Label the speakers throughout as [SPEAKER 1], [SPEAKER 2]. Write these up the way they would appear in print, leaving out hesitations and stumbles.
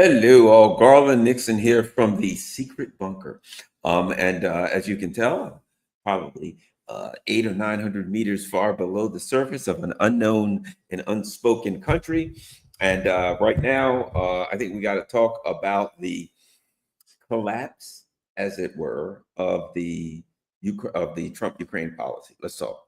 [SPEAKER 1] Hello, all. Garland Nixon here from the secret bunker. And as you can tell, probably 800 or 900 meters far below the surface of an unknown and unspoken country. And right now, I think we got to talk about the collapse, as it were, of the Trump Ukraine policy. Let's talk.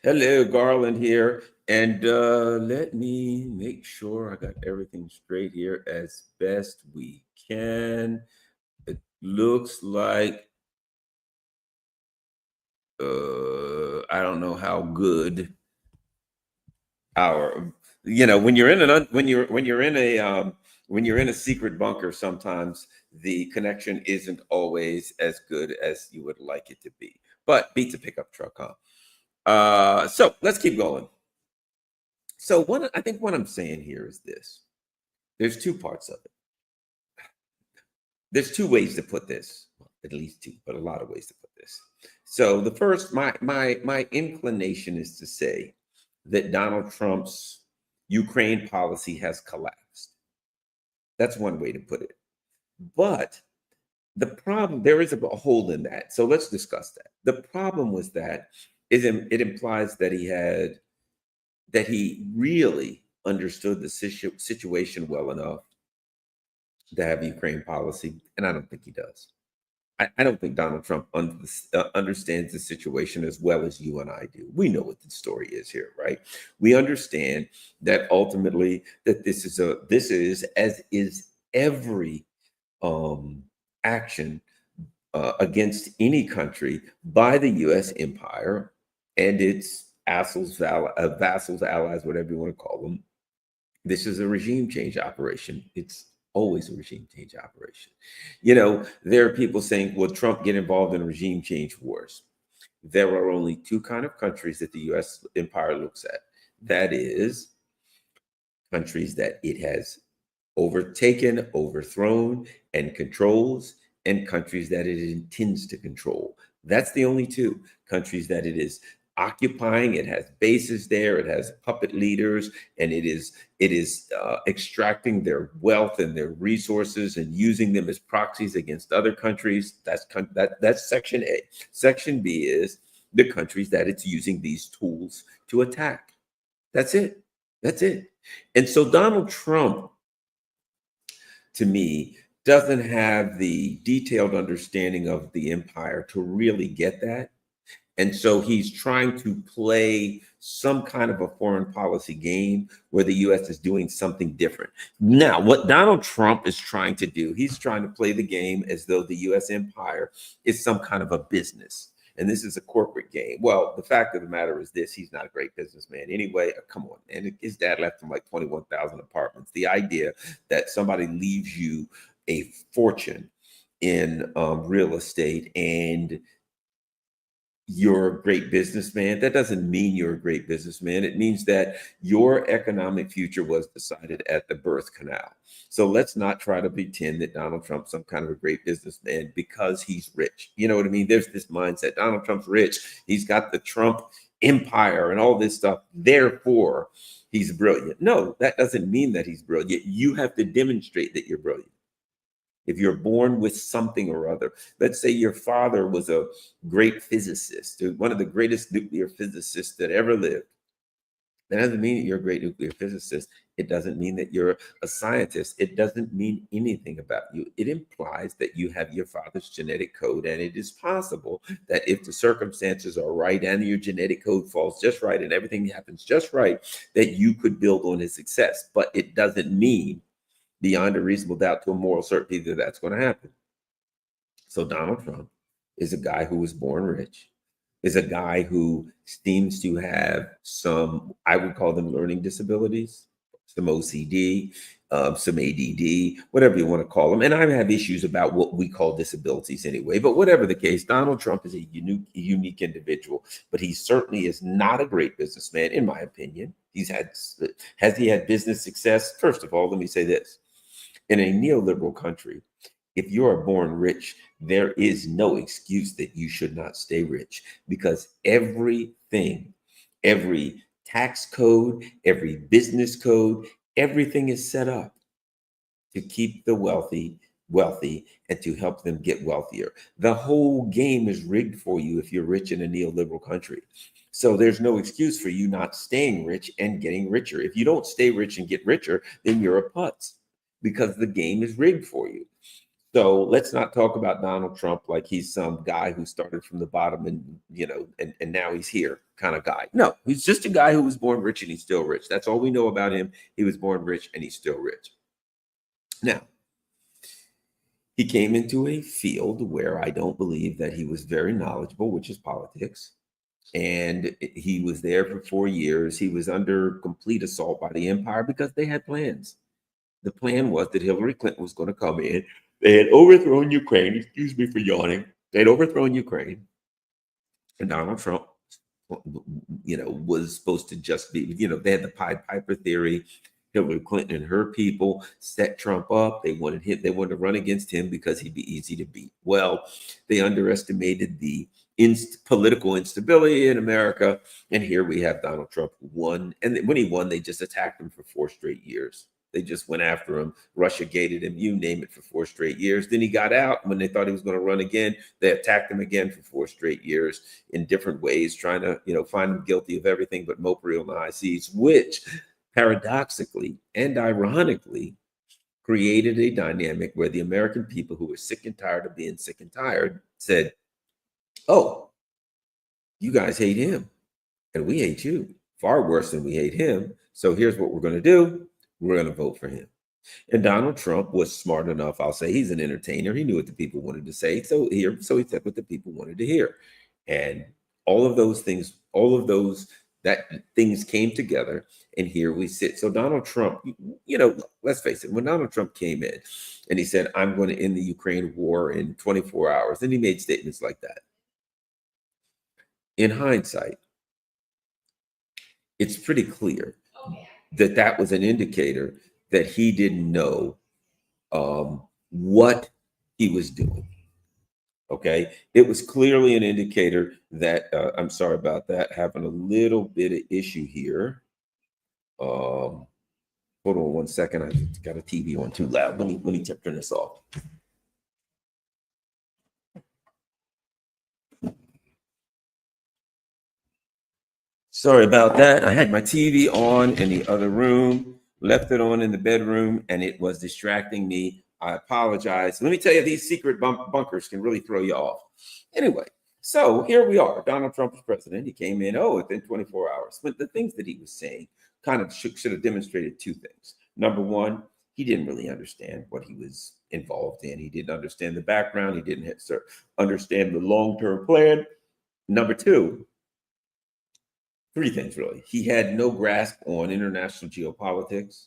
[SPEAKER 1] Hello, Garland here. And let me make sure I got everything straight here as best we can. It looks like I don't know how good our when you're in when you're in a secret bunker, sometimes the connection isn't always as good as you would like it to be. But beats a pickup truck, huh? So let's keep going. So I think what I'm saying here is this. There's two parts of it. There's two ways to put this, well, at least two, but a lot of ways to put this. So the first, my inclination is to say that Donald Trump's Ukraine policy has collapsed. That's one way to put it. But the problem, there is a hole in that. So let's discuss that. The problem was that it implies that he really understood the situation well enough to have Ukraine policy, and I don't think he does. I don't think Donald Trump understands the situation as well as you and I do. We know what the story is here, right? We understand that ultimately that this is as is every action against any country by the U.S. empire and its vassals, allies, whatever you want to call them. This is a regime change operation. It's always a regime change operation. There are people saying, "Will Trump get involved in regime change wars?" There are only two kind of countries that the U.S. empire looks at. That is countries that it has overtaken, overthrown, and controls, and countries that it intends to control. That's the only two countries that it is occupying. It has bases there. It has puppet leaders, and it is extracting their wealth and their resources and using them as proxies against other countries. That's Section A. Section B is the countries that it's using these tools to attack. That's it. That's it. And so Donald Trump, to me, doesn't have the detailed understanding of the empire to really get that. And so he's trying to play some kind of a foreign policy game where the US is doing something different. Now, what Donald Trump is trying to do, he's trying to play the game as though the US empire is some kind of a business. And this is a corporate game. Well, the fact of the matter is this: he's not a great businessman anyway. Come on, man. His dad left him like 21,000 apartments. The idea that somebody leaves you a fortune in real estate and you're a great businessman, that doesn't mean you're a great businessman. It means that your economic future was decided at the birth canal. So let's not try to pretend that Donald Trump's some kind of a great businessman because he's rich. You know what I mean? There's this mindset: Donald Trump's rich. He's got the Trump empire and all this stuff. Therefore, he's brilliant. No, that doesn't mean that he's brilliant. You have to demonstrate that you're brilliant. If you're born with something or other, let's say your father was a great physicist, one of the greatest nuclear physicists that ever lived. That doesn't mean that you're a great nuclear physicist. It doesn't mean that you're a scientist. It doesn't mean anything about you. It implies that you have your father's genetic code, and it is possible that if the circumstances are right and your genetic code falls just right and everything happens just right, that you could build on his success. But it doesn't mean beyond a reasonable doubt to a moral certainty that that's going to happen. So Donald Trump is a guy who was born rich, is a guy who seems to have some, I would call them learning disabilities, some OCD, some ADD, whatever you want to call them. And I have issues about what we call disabilities anyway. But whatever the case, Donald Trump is a unique individual, but he certainly is not a great businessman, in my opinion. Has he had business success? First of all, let me say this: in a neoliberal country, if you are born rich, there is no excuse that you should not stay rich, because every tax code, every business code, everything is set up to keep the wealthy and to help them get wealthier. The whole game is rigged for you if you're rich in a neoliberal country. So there's no excuse for you not staying rich and getting richer. If you don't stay rich and get richer, then you're a putz, because the game is rigged for you. So let's not talk about Donald Trump like he's some guy who started from the bottom and, and now he's here kind of guy. No, he's just a guy who was born rich and he's still rich. That's all we know about him. He was born rich and he's still rich. Now, he came into a field where I don't believe that he was very knowledgeable, which is politics. And he was there for 4 years. He was under complete assault by the empire because they had plans. The plan was that Hillary Clinton was going to come in. They had overthrown Ukraine. Excuse me for yawning. They had overthrown Ukraine. And Donald Trump, was supposed to just be, they had the Pied Piper theory. Hillary Clinton and her people set Trump up. They wanted to run against him because he'd be easy to beat. Well, they underestimated the political instability in America. And here we have Donald Trump won. And when he won, they just attacked him for 4 straight years. They just went after him, Russia gated him, you name it, for 4 straight years. Then he got out. When they thought he was going to run again, they attacked him again for 4 straight years in different ways, trying to, find him guilty of everything but Mopreel and the high seas, which paradoxically and ironically created a dynamic where the American people, who were sick and tired of being sick and tired, said, oh, you guys hate him and we hate you far worse than we hate him. So here's what we're going to do. We're going to vote for him. And Donald Trump was smart enough. I'll say he's an entertainer. He knew what the people wanted to say. So he said what the people wanted to hear. And all of those things came together. And here we sit. So Donald Trump, let's face it, when Donald Trump came in and he said, I'm going to end the Ukraine war in 24 hours, and he made statements like that. In hindsight, it's pretty clear that was an indicator that he didn't know what he was doing. Okay. It was clearly an indicator that, I'm sorry about that, having a little bit of issue here. Hold on one second. I got a TV on too loud. Let me turn this off. Sorry about that. I had my TV on in the other room, left it on in the bedroom, and it was distracting me. I apologize. Let me tell you, these secret bunkers can really throw you off. Anyway, so here we are. Donald Trump is president. He came in, within 24 hours. But the things that he was saying kind of should have demonstrated 2 things. Number one, he didn't really understand what he was involved in. He didn't understand the background. He didn't understand the long-term plan. Number 2, 3 things really. He had no grasp on international geopolitics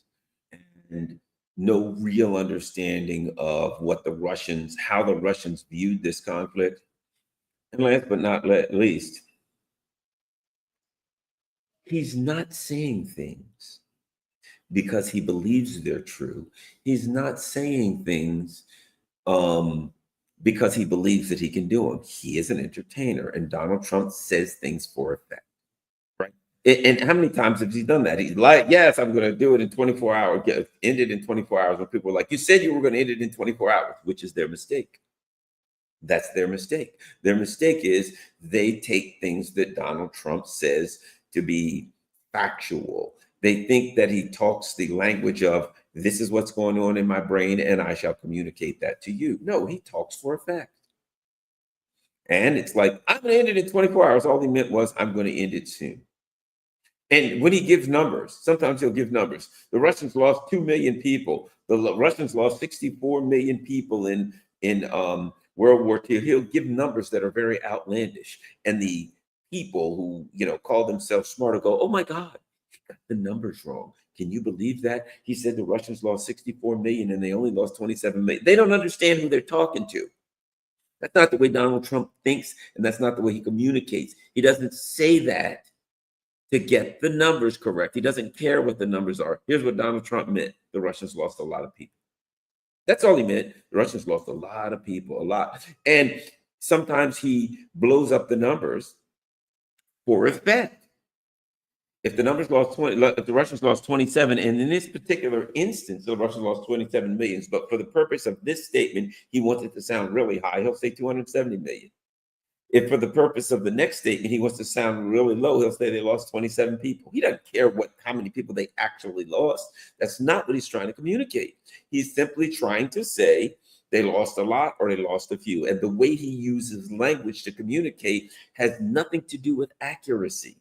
[SPEAKER 1] and no real understanding of how the Russians viewed this conflict. And last but not least, he's not saying things because he believes they're true. He's not saying things because he believes that he can do them. He is an entertainer, and Donald Trump says things for effect. And how many times has he done that? He's like, yes, I'm going to do it in 24 hours, end it in 24 hours. When people are like, you said you were going to end it in 24 hours, which is their mistake. That's their mistake. Their mistake is they take things that Donald Trump says to be factual. They think that he talks the language of, this is what's going on in my brain, and I shall communicate that to you. No, he talks for effect. And it's like, I'm going to end it in 24 hours. All he meant was, I'm going to end it soon. And when he gives numbers, sometimes he'll give numbers. The Russians lost 2 million people. The Russians lost 64 million people in World War II. He'll give numbers that are very outlandish. And the people who, call themselves smart will go, oh my God, you got the numbers wrong. Can you believe that? He said the Russians lost 64 million and they only lost 27 million. They don't understand who they're talking to. That's not the way Donald Trump thinks, and that's not the way he communicates. He doesn't say that to get the numbers correct. He doesn't care what the numbers are. Here's what Donald Trump meant. The Russians lost a lot of people. That's all he meant. The Russians lost a lot of people, a lot. And sometimes he blows up the numbers for effect. If the numbers lost 20, if the Russians lost 27, and in this particular instance, the Russians lost 27 millions, but for the purpose of this statement, he wants it to sound really high, he'll say 270 million. If for the purpose of the next statement, he wants to sound really low, he'll say they lost 27 people. He doesn't care how many people they actually lost. That's not what he's trying to communicate. He's simply trying to say they lost a lot or they lost a few. And the way he uses language to communicate has nothing to do with accuracy.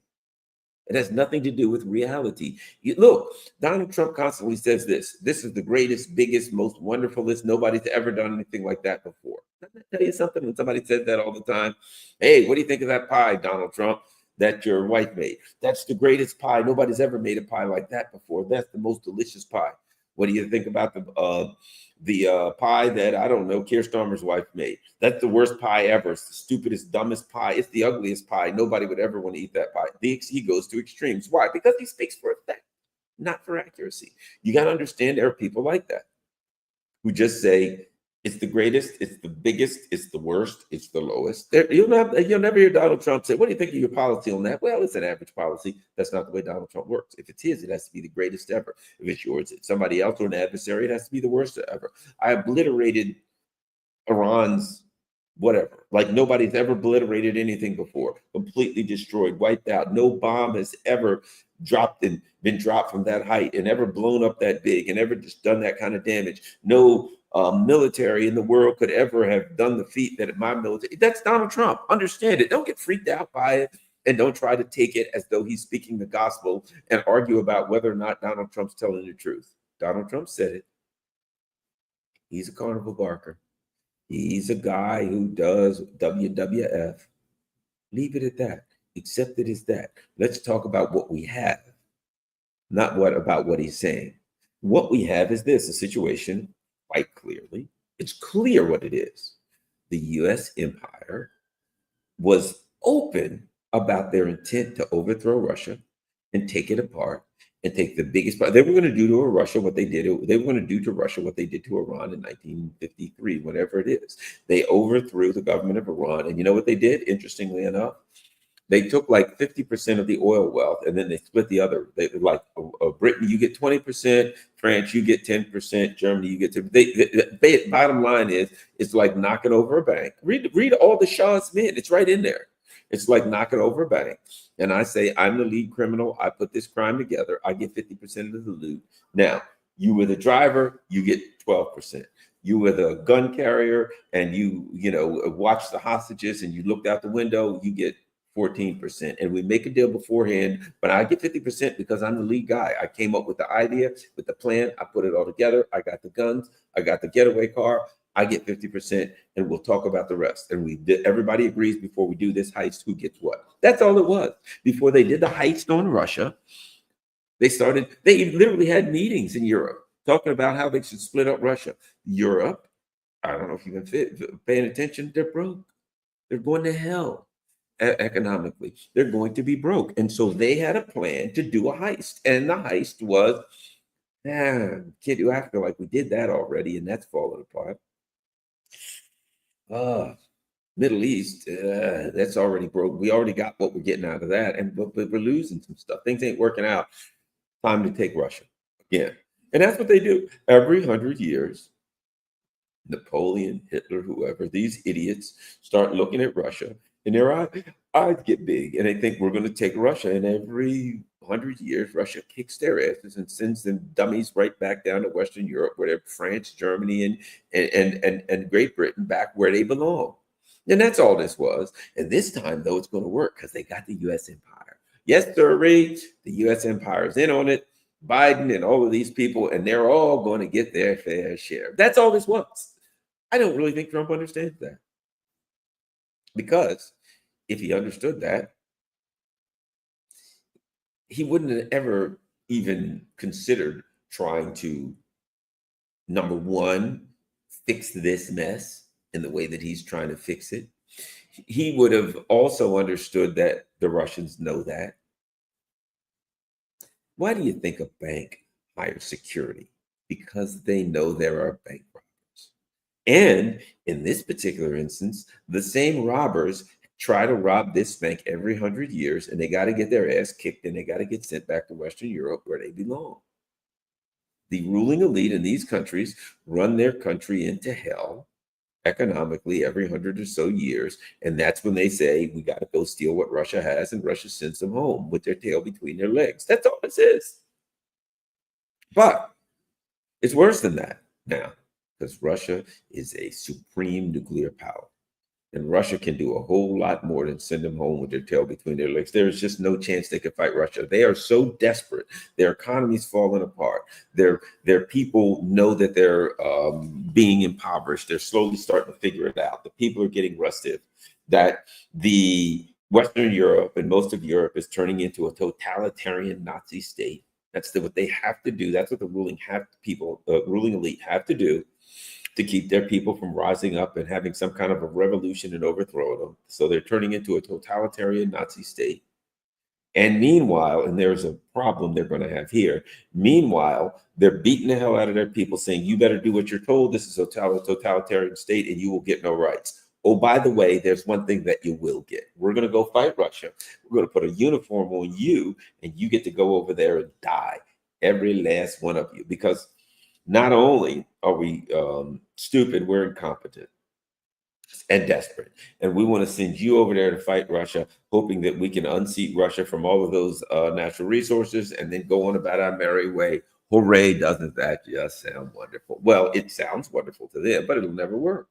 [SPEAKER 1] It has nothing to do with reality. Look, Donald Trump constantly says this. This is the greatest, biggest, most wonderfulest. Nobody's ever done anything like that before. Doesn't that tell you something when somebody says that all the time? Hey, what do you think of that pie, Donald Trump, that your wife made? That's the greatest pie. Nobody's ever made a pie like that before. That's the most delicious pie. What do you think about the pie that, I don't know, Keir Starmer's wife made? That's the worst pie ever. It's the stupidest, dumbest pie. It's the ugliest pie. Nobody would ever want to eat that pie. He goes to extremes. Why? Because he speaks for effect, not for accuracy. You got to understand there are people like that who just say, it's the greatest, it's the biggest, it's the worst, it's the lowest. You'll never hear Donald Trump say, what do you think of your policy on that? Well, it's an average policy. That's not the way Donald Trump works. If it's his, it has to be the greatest ever. If it's yours, it's somebody else or an adversary, it has to be the worst ever. I obliterated Iran's whatever. Like nobody's ever obliterated anything before. Completely destroyed, wiped out. No bomb has ever been dropped from that height and ever blown up that big and ever just done that kind of damage. No military in the world could ever have done the feat that my military. That's Donald Trump. Understand it. Don't get freaked out by it, and don't try to take it as though he's speaking the gospel and argue about whether or not Donald Trump's telling the truth. Donald Trump said it. He's a carnival barker. He's a guy who does WWF. Leave it at that. Accept it as that. Let's talk about what we have, not about what he's saying. What we have is this, a situation, quite clearly. It's clear what it is. The U.S. empire was open about their intent to overthrow Russia and take it apart and take the biggest part. They were going to do to Russia what they did. They were going to do to Russia what they did to Iran in 1953, whatever it is. They overthrew the government of Iran. And you know what they did? Interestingly enough, they took like 50% of the oil wealth and then they split the other. They like Britain, you get 20%, France, you get 10%, Germany, you get 10%. Bottom line is, it's like knocking over a bank. Read all the Shah's men. It's right in there. It's like knocking over a bank. And I say, I'm the lead criminal. I put this crime together. I get 50% of the loot. Now, you were the driver, you get 12%. You were the gun carrier and you watch the hostages and you looked out the window, you get 14%. And we make a deal beforehand, but I get 50% because I'm the lead guy. I came up with the idea, with the plan. I put it all together. I got the guns. I got the getaway car. I get 50%, and we'll talk about the rest. And everybody agrees before we do this heist who gets what. That's all it was. Before they did the heist on Russia, they literally had meetings in Europe talking about how they should split up Russia. Europe, I don't know if you've been paying attention, they're broke. They're going to hell economically. They're going to be broke. And so they had a plan to do a heist. And the heist was, can't do after like we did that already, and that's falling apart. Middle East, that's already broke. We already got what we're getting out of that, but we're losing some stuff. Things ain't working out. Time to take Russia again. And that's what they do. Every 100 years, Napoleon, Hitler, whoever, these idiots start looking at Russia and their eyes get big and they think we're going to take Russia. And every 100 years, Russia kicks their asses and sends them dummies right back down to Western Europe, where they're France, Germany, and Great Britain, back where they belong. And that's all this was. And this time, though, it's going to work because they got the U.S. empire. Yes, sir, the U.S. empire is in on it. Biden and all of these people, and they're all going to get their fair share. That's all this was. I don't really think Trump understands that. Because if he understood that, he wouldn't have ever even considered trying to, number one, fix this mess in the way that he's trying to fix it. He would have also understood that the Russians know that. Why do you think a bank hires security? Because they know there are bank robbers. And in this particular instance, the same robbers try to rob this bank every 100 years, and they got to get their ass kicked and they got to get sent back to Western Europe where they belong. The ruling elite in these countries run their country into hell economically every 100 or so years. And that's when they say, we got to go steal what Russia has, and Russia sends them home with their tail between their legs. That's all this is. But it's worse than that now, because Russia is a supreme nuclear power. And Russia can do a whole lot more than send them home with their tail between their legs. There's just no chance they could fight Russia. They are so desperate. Their economy's falling apart. Their people know that they're being impoverished. They're slowly starting to figure it out. The people are getting restive. That the Western Europe and most of Europe is turning into a totalitarian Nazi state. That's what they have to do. That's what the ruling elite have to do to keep their people from rising up and having some kind of a revolution and overthrowing them. So they're turning into a totalitarian Nazi state. And meanwhile, and there's a problem they're going to have here. Meanwhile, they're beating the hell out of their people, saying, you better do what you're told. This is a totalitarian state and you will get no rights. Oh, by the way, there's one thing that you will get. We're going to go fight Russia. We're going to put a uniform on you and you get to go over there and die. Every last one of you. Because not only are we stupid, we're incompetent and desperate. And we want to send you over there to fight Russia, hoping that we can unseat Russia from all of those natural resources and then go on about our merry way. Hooray, doesn't that just sound wonderful? Well, it sounds wonderful to them, but it'll never work.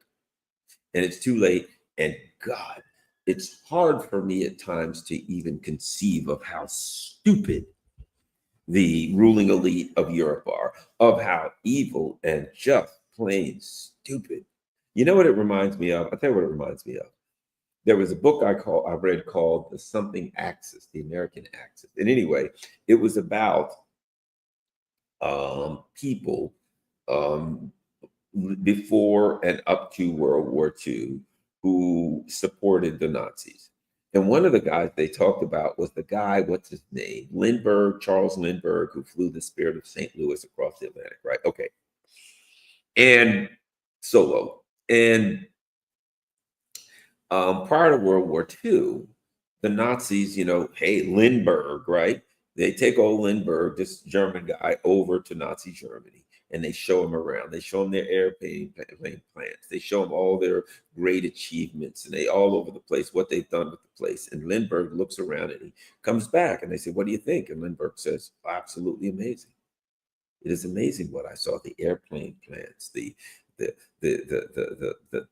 [SPEAKER 1] And it's too late. And God, it's hard for me at times to even conceive of how stupid the ruling elite of Europe are, of how evil and just plain stupid. You know what it reminds me of? I'll tell you what it reminds me of. There was a book I read called The Something Axis, the American Axis. And anyway, it was about people before and up to World War II who supported the Nazis. And one of the guys they talked about was the guy, what's his name? Charles Lindbergh, who flew the Spirit of St. Louis across the Atlantic, right? Okay. And solo. And prior to World War II, the Nazis, hey, Lindbergh, right? They take old Lindbergh, this German guy, over to Nazi Germany. And they show him around. They show him their airplane plants. They show him all their great achievements, and they all over the place, what they've done with the place. And Lindbergh looks around and he comes back and they say, what do you think? And Lindbergh says, absolutely amazing. It is amazing what I saw, the airplane plants, the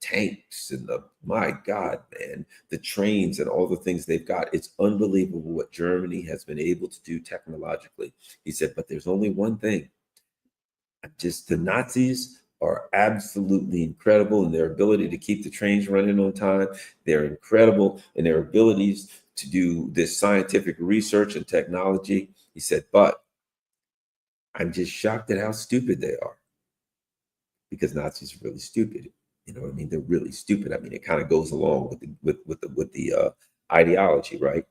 [SPEAKER 1] tanks, and my God, man, the trains and all the things they've got. It's unbelievable what Germany has been able to do technologically. He said, but there's only one thing. Just the Nazis are absolutely incredible in their ability to keep the trains running on time. They're incredible in their abilities to do this scientific research and technology. He said, but I'm just shocked at how stupid they are, because Nazis are really stupid. You know what I mean? They're really stupid. I mean, it kind of goes along with the ideology, right?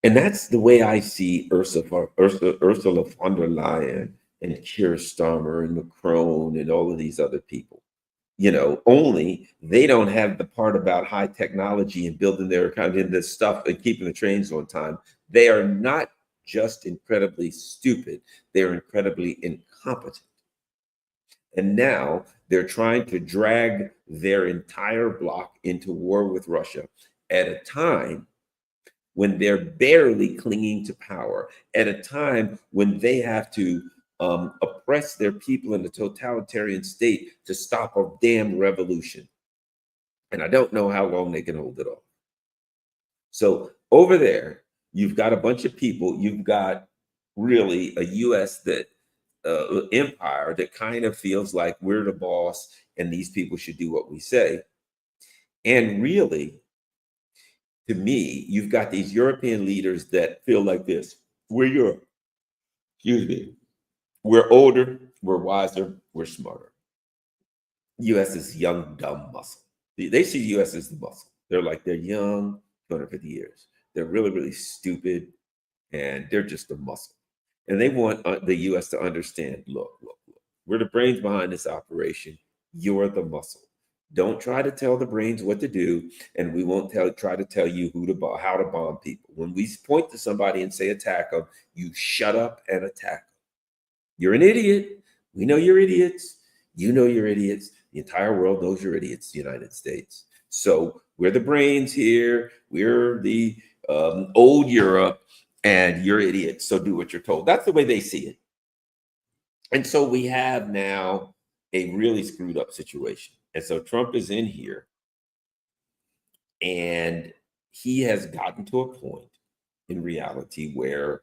[SPEAKER 1] And that's the way I see Ursula von der Leyen and Keir Starmer and Macron and all of these other people. Only they don't have the part about high technology and building their kind of this stuff and keeping the trains on time. They are not just incredibly stupid, they're incredibly incompetent. And now they're trying to drag their entire bloc into war with Russia at a time when they're barely clinging to power, at a time when they have to oppress their people in a totalitarian state to stop a damn revolution. And I don't know how long they can hold it off. So over there, you've got a bunch of people, you've got really a US empire that kind of feels like we're the boss and these people should do what we say. And really, to me, you've got these European leaders that feel like this. We're Europe. Excuse me. We're older, we're wiser, we're smarter. U.S. is young, dumb muscle. They see U.S. as the muscle. They're like, they're young, 250 years. They're really, really stupid, and they're just a muscle. And they want the U.S. to understand, look, we're the brains behind this operation. You're the muscle. Don't try to tell the brains what to do, and we won't try to tell you how to bomb people. When we point to somebody and say attack them, you shut up and attack them. You're an idiot. We know you're idiots. You know you're idiots. The entire world knows you're idiots, the United States. So we're the brains here. We're the old Europe, and you're idiots. So do what you're told. That's the way they see it. And so we have now a really screwed up situation. And so Trump is in here, and he has gotten to a point in reality where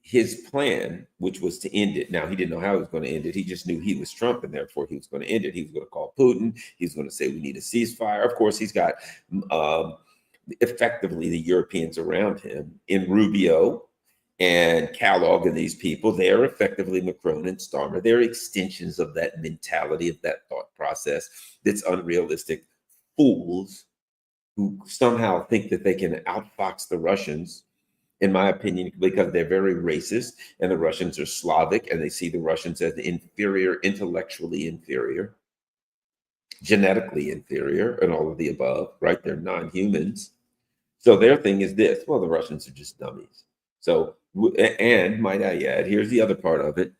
[SPEAKER 1] his plan, which was to end it. Now, he didn't know how he was going to end it. He just knew he was Trump, and therefore he was going to end it. He was going to call Putin. He was going to say, we need a ceasefire. Of course, he's got effectively the Europeans around him in Rubio and Kellogg and these people. They're effectively Macron and Starmer. They're extensions of that mentality, of that thought process that's unrealistic. Fools who somehow think that they can outfox the Russians, in my opinion, because they're very racist, and the Russians are Slavic, and they see the Russians as inferior, intellectually inferior, genetically inferior, and all of the above, right? They're non-humans. So their thing is this: well, the Russians are just dummies. So, and might I add, here's the other part of it.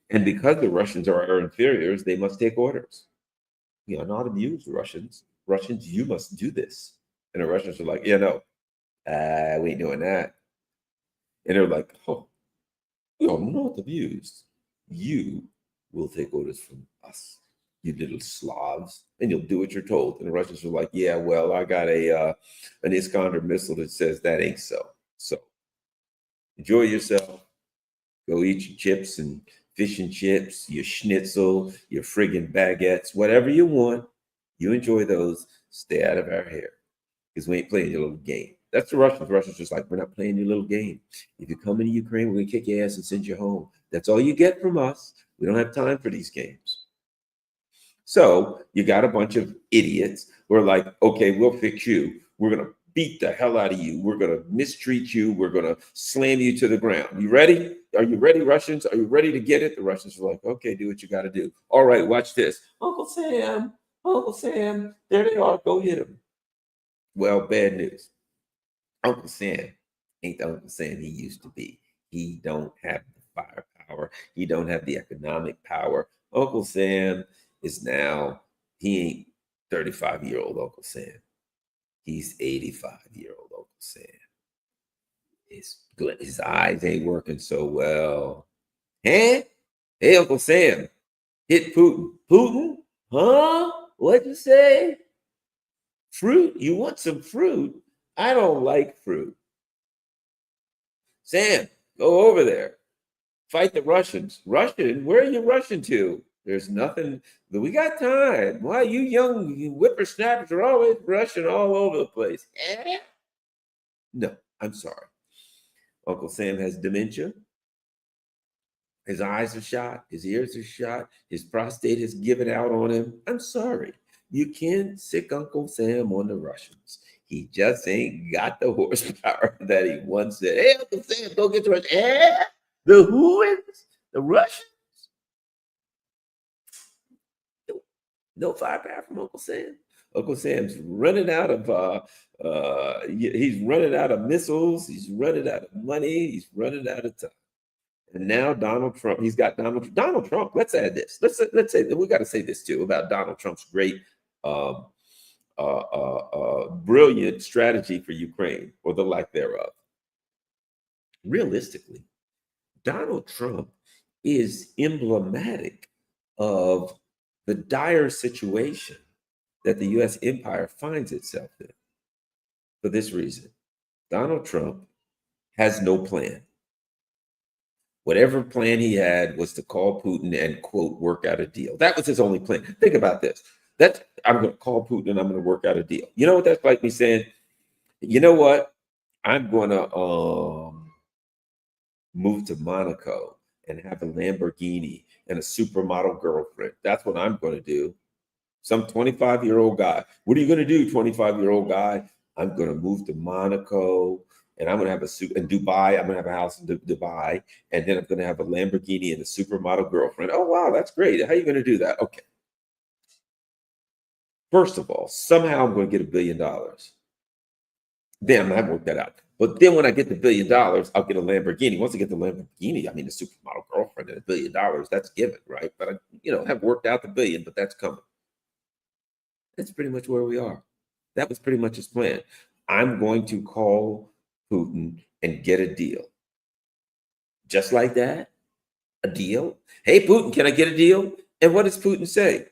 [SPEAKER 1] And because the Russians are our inferiors, they must take orders. You know, not abuse the Russians. Russians, you must do this. And the Russians are like, yeah, no, we ain't doing that. And they're like, oh, we are not abused. You will take orders from us, you little Slavs, and you'll do what you're told. And the Russians were like, yeah, well, I got an Iskander missile that says that ain't so. So enjoy yourself. Go eat your chips and fish and chips, your schnitzel, your friggin' baguettes, whatever you want. You enjoy those. Stay out of our hair, because we ain't playing your little game. That's the Russians. The Russians just like, we're not playing your little game. If you come into Ukraine, we're going to kick your ass and send you home. That's all you get from us. We don't have time for these games. So you got a bunch of idiots who are like, okay, we'll fix you. We're going to beat the hell out of you. We're going to mistreat you. We're going to slam you to the ground. You ready? Are you ready, Russians? Are you ready to get it? The Russians are like, okay, do what you got to do. All right, watch this. Uncle Sam, there they are. Go hit them. Well, bad news. Uncle Sam ain't the Uncle Sam he used to be. He don't have the firepower. He don't have the economic power. Uncle Sam is now, he ain't 35-year-old Uncle Sam. He's 85-year-old Uncle Sam. His eyes ain't working so well. Hey, Uncle Sam, hit Putin. Putin? Huh? What'd you say? Fruit? You want some fruit? I don't like fruit. Sam, go over there. Fight the Russians. Russian? Where are you rushing to? There's nothing. We got time. Why you young whippersnappers are always rushing all over the place? No, I'm sorry. Uncle Sam has dementia. His eyes are shot. His ears are shot. His prostate has given out on him. I'm sorry. You can't sick Uncle Sam on the Russians. He just ain't got the horsepower that he once said. Hey, Uncle Sam, go get the Russians. The who's? The Russians? No firepower from Uncle Sam. Uncle Sam's running out of he's running out of missiles. He's running out of money. He's running out of time. And now Donald Trump, he's got Donald Trump. Let's add this. Let's say we got to say this too about Donald Trump's great, brilliant strategy for Ukraine, or the lack thereof. Realistically, Donald Trump is emblematic of the dire situation that the U.S. empire finds itself in. For this reason, Donald Trump has no plan. Whatever plan he had was to call Putin and, quote, work out a deal. That was his only plan. Think about this. I'm going to call Putin and I'm going to work out a deal. You know what that's like me saying? You know what? I'm going to move to Monaco and have a Lamborghini and a supermodel girlfriend. That's what I'm going to do. Some 25-year-old guy. What are you going to do, 25-year-old guy? I'm going to move to Monaco and I'm going to have a suit in Dubai. I'm going to have a house in Dubai. And then I'm going to have a Lamborghini and a supermodel girlfriend. Oh, wow, that's great. How are you going to do that? Okay. First of all, somehow I'm going to get $1 billion. Then I worked that out. But then when I get the $1 billion, I'll get a Lamborghini. Once I get the Lamborghini, I mean, the supermodel girlfriend and $1 billion, that's given, right? But I, have worked out the billion, but that's coming. That's pretty much where we are. That was pretty much his plan. I'm going to call Putin and get a deal. Just like that, a deal. Hey, Putin, can I get a deal? And what does Putin say?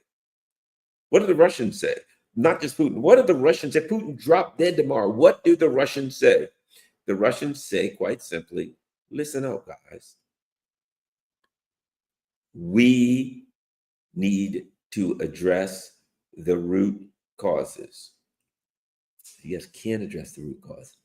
[SPEAKER 1] What do the Russians say? Not just Putin. What do the Russians say? Putin dropped dead tomorrow. What do the Russians say? The Russians say, quite simply, listen up, guys. We need to address the root causes. You guys can't address the root causes.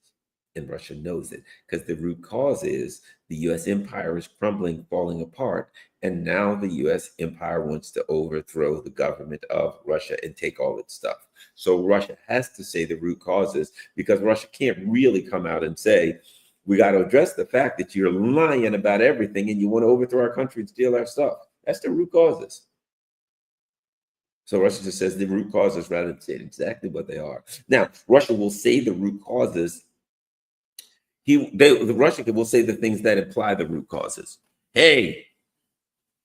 [SPEAKER 1] And Russia knows it because the root cause is the US empire is crumbling, falling apart. And now the US empire wants to overthrow the government of Russia and take all its stuff. So Russia has to say the root causes because Russia can't really come out and say, we got to address the fact that you're lying about everything and you want to overthrow our country and steal our stuff. That's the root causes. So Russia just says the root causes rather than saying exactly what they are. Now, Russia will say the root causes. The Russian will say the things that imply the root causes. Hey,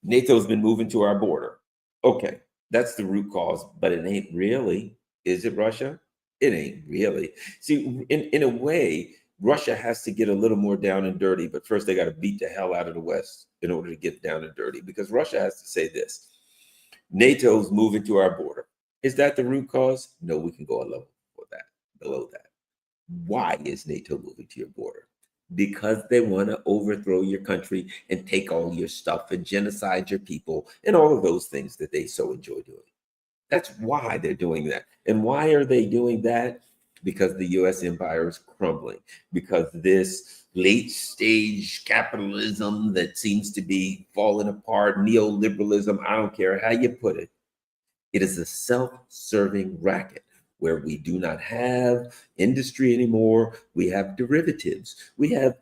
[SPEAKER 1] NATO's been moving to our border. Okay, that's the root cause, but it ain't really. Is it, Russia? It ain't really. See, in a way, Russia has to get a little more down and dirty, but first they got to beat the hell out of the West in order to get down and dirty, because Russia has to say this. NATO's moving to our border. Is that the root cause? No, we can go a level below that. Why is NATO moving to your border? Because they want to overthrow your country and take all your stuff and genocide your people and all of those things that they so enjoy doing. That's why they're doing that. And why are they doing that? Because the US empire is crumbling, because this late stage capitalism that seems to be falling apart, neoliberalism, I don't care how you put it, it is a self-serving racket where we do not have industry anymore. We have derivatives. We have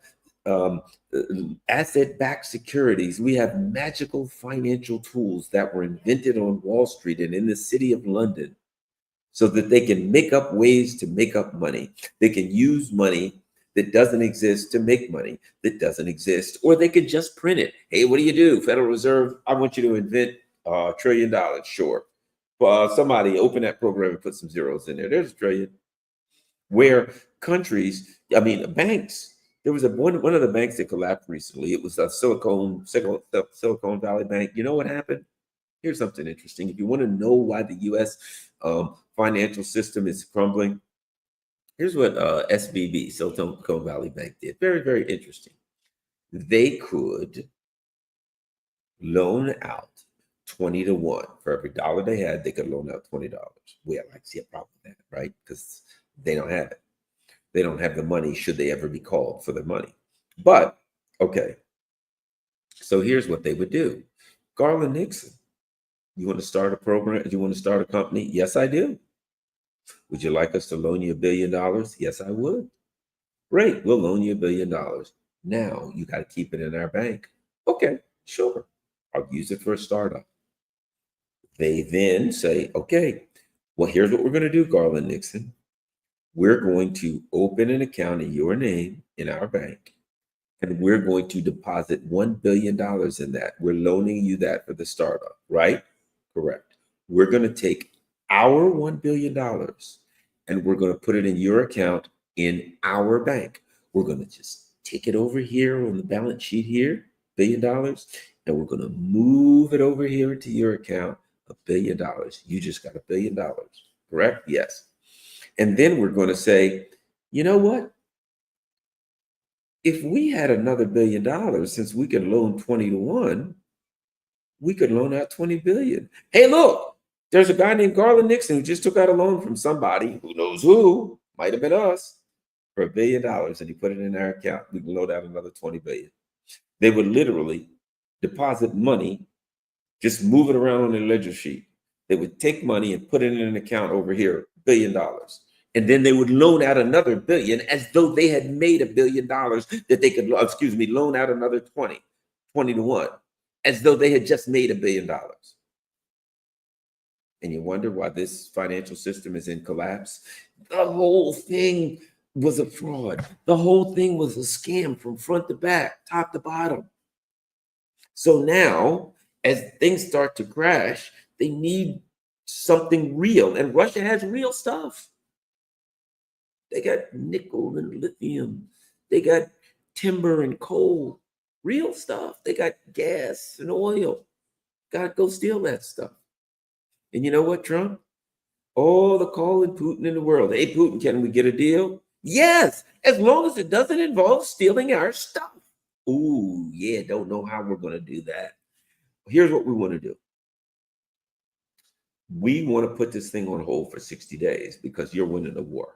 [SPEAKER 1] asset-backed securities. We have magical financial tools that were invented on Wall Street and in the city of London so that they can make up ways to make up money. They can use money that doesn't exist to make money that doesn't exist, or they could just print it. Hey, what do you do? Federal Reserve, I want you to invent $1 trillion. Sure. Somebody open that program and put some zeros in there. There's $1 trillion. Where countries, banks, there was one of the banks that collapsed recently. It was a Silicon Valley Bank. You know what happened? Here's something interesting. If you want to know why the U.S. Financial system is crumbling, here's what SVB, Silicon Valley Bank, did. Very, very interesting. They could loan out 20 to 1. For every dollar they had, they could loan out $20. We like see a problem with that, right? Because they don't have it. They don't have the money should they ever be called for their money. But, okay. So here's what they would do. Garland Nixon, you want to start a program? Do you want to start a company? Yes, I do. Would you like us to loan you $1 billion? Yes, I would. Great, we'll loan you $1 billion. Now you got to keep it in our bank. Okay, sure. I'll use it for a startup. They then say, okay, well, here's what we're going to do, Garland Nixon. We're going to open an account in your name in our bank, and we're going to deposit $1 billion in that. We're loaning you that for the startup, right? Correct. We're going to take our $1 billion and we're going to put it in your account in our bank. We're going to just take it over here on the balance sheet here, $1 billion, and we're going to move it over here to your account, $1 billion. You just got $1 billion, correct? Yes. And then we're going to say, you know what? If we had another $1 billion, since we could loan 20 to 1, we could loan out 20 billion. Hey, look, there's a guy named Garland Nixon who just took out a loan from somebody, who knows who, might have been us, for $1 billion, and he put it in our account. We can load out another 20 billion. They would literally deposit money, just move it around on their ledger sheet. They would take money and put it in an account over here, $1 billion. And then they would loan out another billion as though they had made $1 billion that they could, loan out another 20 to 1, as though they had just made $1 billion. And you wonder why this financial system is in collapse. The whole thing was a fraud. The whole thing was a scam from front to back, top to bottom. So now, as things start to crash, they need something real. And Russia has real stuff. They got nickel and lithium. They got timber and coal, real stuff. They got gas and oil. Got to go steal that stuff. And you know what, Trump? All the calling Putin in the world. Hey, Putin, can we get a deal? Yes, as long as it doesn't involve stealing our stuff. Ooh, yeah, don't know how we're going to do that. Here's what we want to do. We want to put this thing on hold for 60 days because you're winning the war.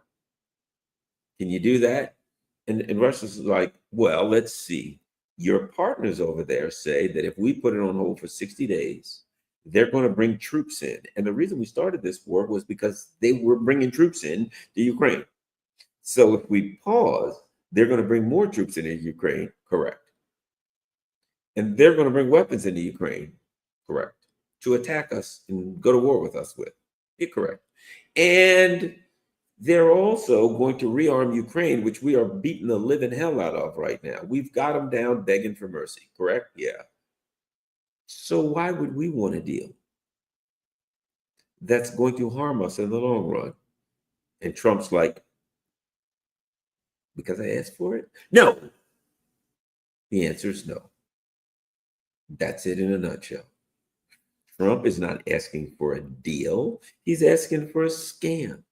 [SPEAKER 1] Can you do that? And Russia's like, well, let's see. Your partners over there say that if we put it on hold for 60 days, they're going to bring troops in. And the reason we started this war was because they were bringing troops in to Ukraine. So if we pause, they're going to bring more troops into Ukraine, correct? And they're going to bring weapons into Ukraine, correct? To attack us and go to war with us with. You're correct. And they're also going to rearm Ukraine, which we are beating the living hell out of right now. We've got them down begging for mercy, correct? Yeah. So why would we want a deal that's going to harm us in the long run? And Trump's like, because I asked for it? No. The answer is no. That's it in a nutshell. Trump is not asking for a deal. He's asking for a scam.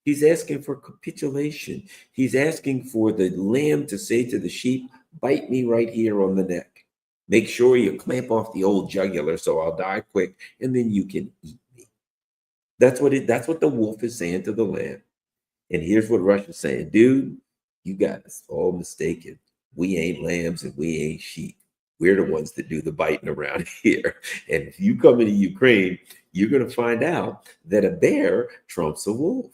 [SPEAKER 1] He's asking for capitulation. He's asking for the lamb to say to the sheep, bite me right here on the neck. Make sure you clamp off the old jugular so I'll die quick, and then you can eat me. That's what the wolf is saying to the lamb. And here's what Russia's saying, dude, you got us all mistaken. We ain't lambs and we ain't sheep. We're the ones that do the biting around here. And if you come into Ukraine, you're going to find out that a bear trumps a wolf.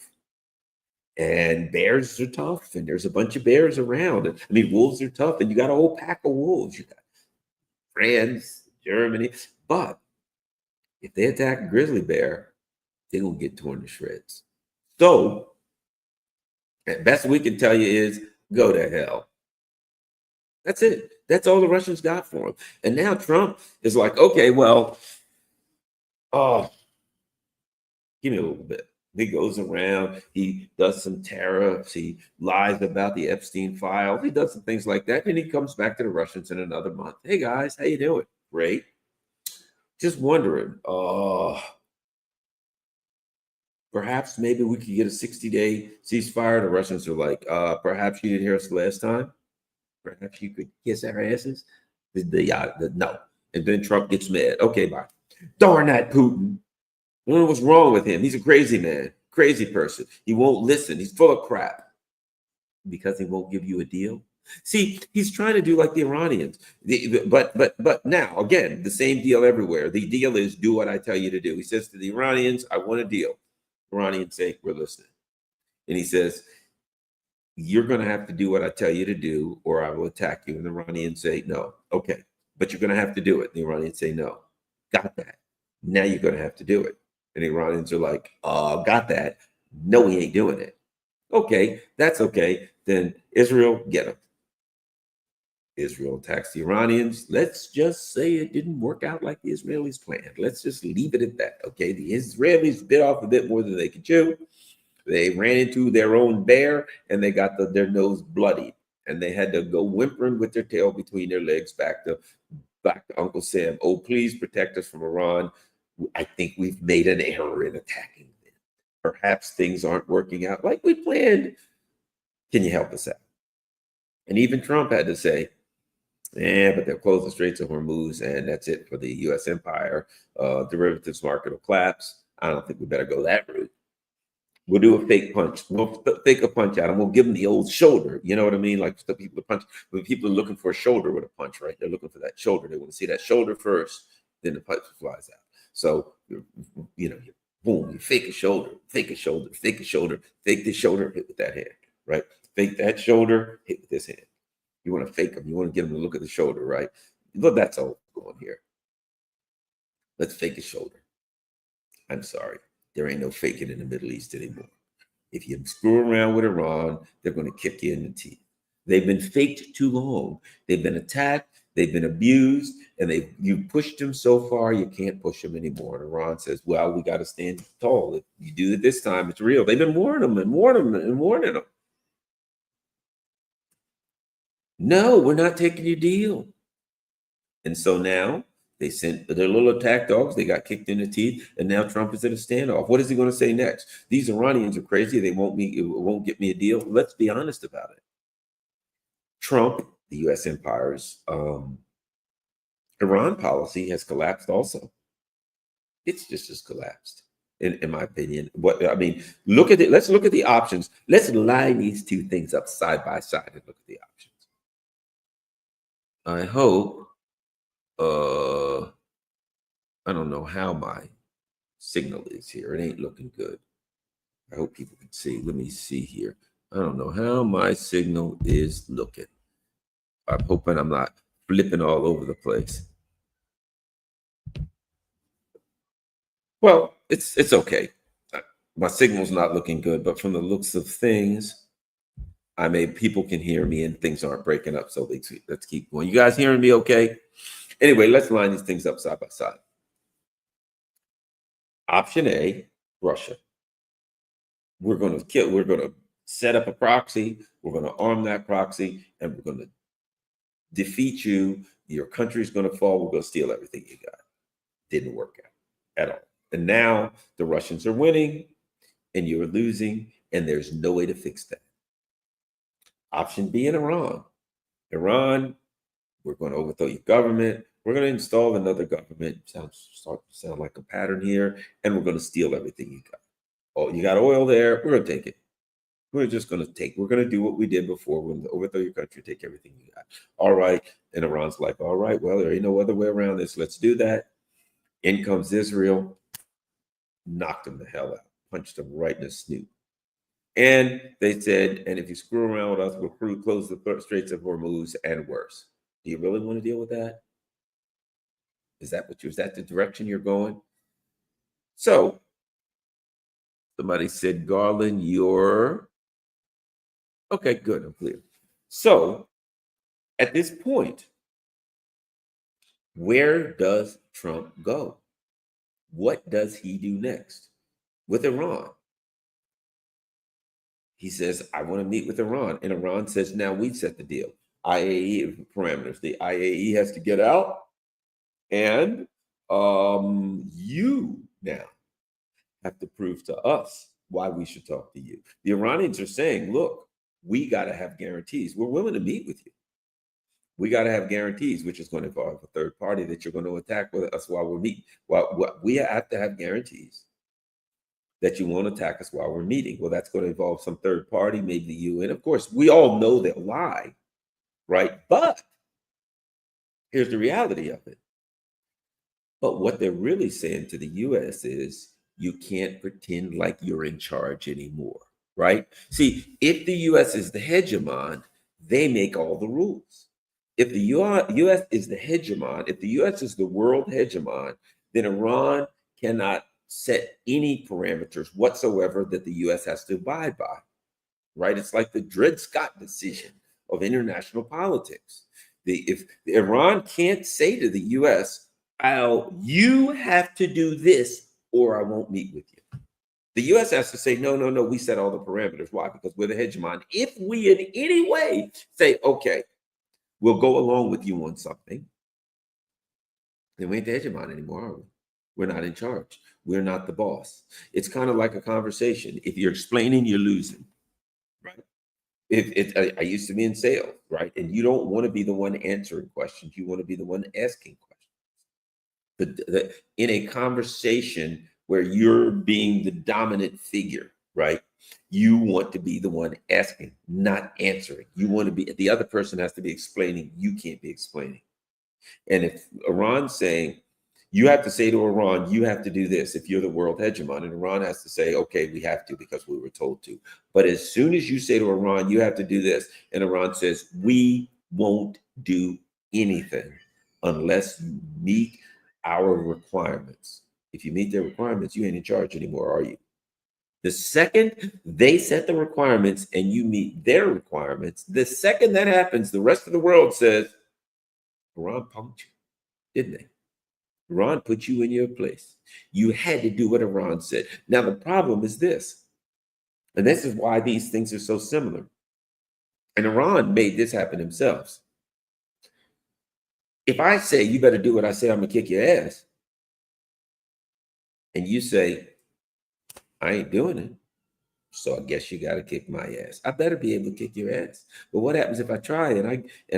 [SPEAKER 1] And bears are tough, and there's a bunch of bears around. I mean, wolves are tough, and you got a whole pack of wolves. You got France, Germany. But if they attack a grizzly bear, they're going to get torn to shreds. So, the best we can tell you is go to hell. That's it. That's all the Russians got for him. And now Trump is like, okay, well, give me a little bit. He goes around, he does some tariffs, he lies about the Epstein file, he does some things like that, and he comes back to the Russians in another month. Hey guys, how you doing? Great. Just wondering, perhaps maybe we could get a 60-day ceasefire. The Russians are like, perhaps you didn't hear us last time. Perhaps you could kiss our asses. No. And then Trump gets mad. Okay, bye. Darn that Putin. I don't know what's wrong with him. He's a crazy man, crazy person. He won't listen. He's full of crap because he won't give you a deal. See, he's trying to do like the Iranians. But now, again, the same deal everywhere. The deal is do what I tell you to do. He says to the Iranians, I want a deal. Iranians say, we're listening. And he says, you're going to have to do what I tell you to do, or I will attack you. And the Iranians say, no. Okay, but you're going to have to do it. The Iranians say, no. Got that. Now you're going to have to do it. And the Iranians are like, got that. No, we ain't doing it. Okay, that's okay. Then Israel, get them. Israel attacks the Iranians. Let's just say it didn't work out like the Israelis planned. Let's just leave it at that. Okay, the Israelis bit off a bit more than they could chew. They ran into their own bear and they got their nose bloody. And they had to go whimpering with their tail between their legs back to Uncle Sam. Oh, please protect us from Iran. I think we've made an error in attacking them. Perhaps things aren't working out like we planned. Can you help us out? And even Trump had to say, but they'll close the Straits of Hormuz, and that's it for the U.S. empire. Derivatives market will collapse. I don't think we better go that route. We'll do a fake punch. We'll fake a punch out, and we'll give them the old shoulder. You know what I mean? Like the people to punch. When people are looking for a shoulder with a punch, right? They're looking for that shoulder. They want to see that shoulder first, then the punch flies out. So boom, you fake a shoulder, fake a shoulder, fake a shoulder, fake the shoulder, hit with that hand, right? Fake that shoulder, hit with this hand. You want to fake them. You want to get them to look at the shoulder, right? But that's all going here. Let's fake a shoulder. I'm sorry. There ain't no faking in the Middle East anymore. If you screw around with Iran, they're going to kick you in the teeth. They've been faked too long. They've been attacked. They've been abused, and you pushed them so far, you can't push them anymore. And Iran says, well, we got to stand tall. If you do it this time, it's real. They've been warning them and warning them and warning them. No, we're not taking your deal. And so now they sent their little attack dogs. They got kicked in the teeth, and now Trump is at a standoff. What is he going to say next? These Iranians are crazy. It won't get me a deal. Let's be honest about it. Trump, the U.S. empire's Iran policy has collapsed also. It's just as collapsed, in my opinion. Look at it. Let's look at the options. Let's line these two things up side by side and look at the options. I hope. I don't know how my signal is here. It ain't looking good. I hope people can see. Let me see here. I don't know how my signal is looking. I'm hoping I'm not flipping all over the place. Well, it's okay. My signal's not looking good, but from the looks of things, people can hear me and things aren't breaking up. So let's keep going. You guys hearing me okay? Anyway, let's line these things up side by side. Option A, Russia. We're going to set up a proxy. We're going to arm that proxy, and we're going to defeat you. Your country's going to fall. We're going to steal everything you got. Didn't work out at all. And now the Russians are winning, and you're losing, and there's no way to fix that. Option B in Iran. Iran, we're going to overthrow your government. We're going to install another government. Start to sound like a pattern here. And we're going to steal everything you got. Oh, you got oil there. We're going to take it. We're going to do what we did before. We're going to overthrow your country, take everything you got. All right. And Iran's like, all right, well, there ain't no other way around this. Let's do that. In comes Israel. Knocked them the hell out. Punched them right in the snoot. And they said, and if you screw around with us, we'll close the Straits of Hormuz and worse. Do you really want to deal with that? Is that the direction you're going? So somebody said, Garland, you're okay, good, I'm clear. So at this point, where does Trump go? What does he do next with Iran? He says, I want to meet with Iran. And Iran says, now we set the deal. IAE parameters. The IAE has to get out. And you now have to prove to us why we should talk to you. The Iranians are saying, look, we got to have guarantees. We're willing to meet with you. We got to have guarantees, which is going to involve a third party that you're going to attack with us while we're meeting. We have to have guarantees that you won't attack us while we're meeting. Well, that's going to involve some third party, maybe the UN. Of course, we all know they'll lie, right? But here's the reality of it. But what they're really saying to the US is, you can't pretend like you're in charge anymore, right? See, if the US is the hegemon, they make all the rules. If the US is the hegemon, if the US is the world hegemon, then Iran cannot set any parameters whatsoever that the US has to abide by, right? It's like the Dred Scott decision of international politics. If Iran can't say to the US, you have to do this or I won't meet with you. The US has to say, no, we set all the parameters. Why? Because we're the hegemon. If we in any way say, okay, we'll go along with you on something, then we ain't the hegemon anymore, are we? We're not in charge. We're not the boss. It's kind of like a conversation. If you're explaining, you're losing, right? I used to be in sales, right? And you don't want to be the one answering questions. You want to be the one asking questions. In a conversation where you're being the dominant figure, right? You want to be the one asking, not answering. You want to be, the other person has to be explaining. You can't be explaining. And if Iran's saying, you have to say to Iran, you have to do this if you're the world hegemon, and Iran has to say, okay, we have to because we were told to. But as soon as you say to Iran, you have to do this, and Iran says, we won't do anything unless you meet our requirements. If you meet their requirements, you ain't in charge anymore, are you? The second they set the requirements and you meet their requirements, the second that happens, the rest of the world says, Iran punked you, didn't they? Iran put you in your place. You had to do what Iran said. Now, the problem is this, and this is why these things are so similar. And Iran made this happen themselves. If I say, you better do what I say, I'm going to kick your ass, and you say, I ain't doing it, so I guess you got to kick my ass. I better be able to kick your ass. But what happens if I try and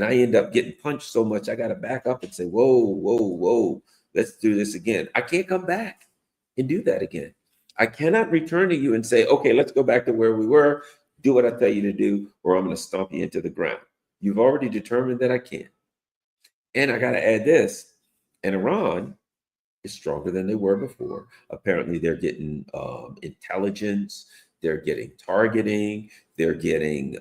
[SPEAKER 1] I end up getting punched so much I got to back up and say, whoa, whoa, whoa, let's do this again. I can't come back and do that again. I cannot return to you and say, okay, let's go back to where we were. Do what I tell you to do, or I'm going to stomp you into the ground. You've already determined that I can't. And I got to add this. And Iran is stronger than they were before. Apparently, they're getting intelligence. They're getting targeting. They're getting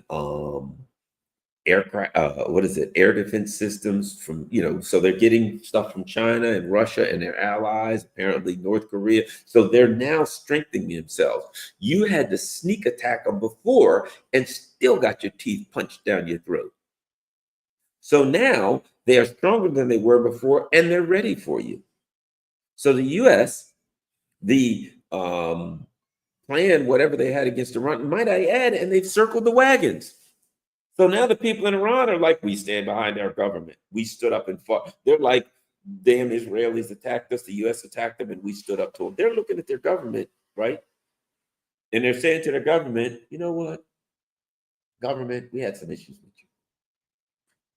[SPEAKER 1] aircraft. What is it? Air defense systems from, so they're getting stuff from China and Russia and their allies. Apparently, North Korea. So they're now strengthening themselves. You had to sneak attack them before and still got your teeth punched down your throat. So now they are stronger than they were before, and they're ready for you. So the U.S., the plan, whatever they had against Iran, might I add, and they've circled the wagons. So now the people in Iran are like, we stand behind our government. We stood up and fought. They're like, damn, Israelis attacked us, the U.S. attacked them, and we stood up to them. They're looking at their government, right? And they're saying to their government, you know what? Government, we had some issues with you.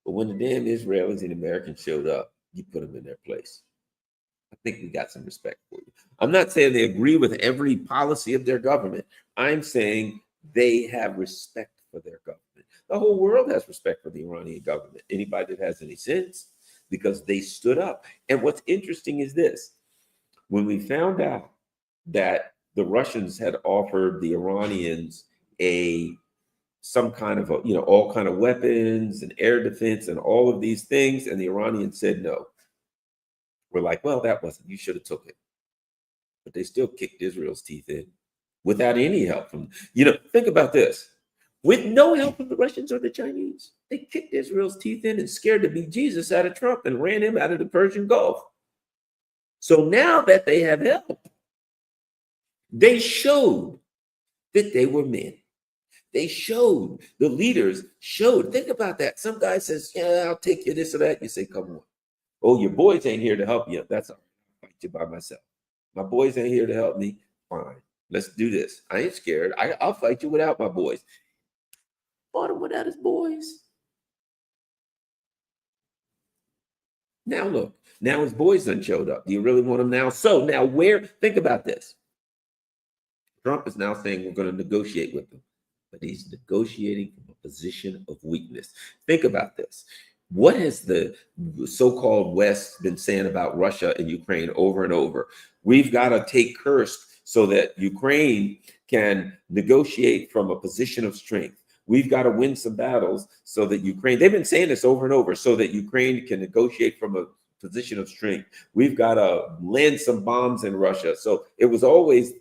[SPEAKER 1] But when the damn Israelis and Americans showed up, you put them in their place. I think we got some respect for you. I'm not saying they agree with every policy of their government. I'm saying they have respect for their government. The whole world has respect for the Iranian government. Anybody that has any sense, because they stood up. And what's interesting is this. When we found out that the Russians had offered the Iranians some kind of all kind of weapons and air defense and all of these things, and the Iranians said no. We're like, well, that wasn't, you should have took it. But they still kicked Israel's teeth in without any help from, think about this. With no help from the Russians or the Chinese, they kicked Israel's teeth in and scared the bejesus out of Trump and ran him out of the Persian Gulf. So now that they have help, they showed that they were men. They showed, the leaders showed, think about that. Some guy says, yeah, I'll take you this or that. You say, come on. Oh, your boys ain't here to help you. That's all right. I'll fight you by myself. My boys ain't here to help me. Fine. Let's do this. I ain't scared. I'll fight you without my boys. Fought him without his boys. Now look, now his boys done showed up. Do you really want them now? So now think about this. Trump is now saying we're going to negotiate with them, but he's negotiating from a position of weakness. Think about this. What has the so-called West been saying about Russia and Ukraine over and over? We've got to take Kursk so that Ukraine can negotiate from a position of strength. We've got to win some battles so that Ukraine, they've been saying this over and over, so that Ukraine can negotiate from a position of strength. We've got to land some bombs in Russia. So it was always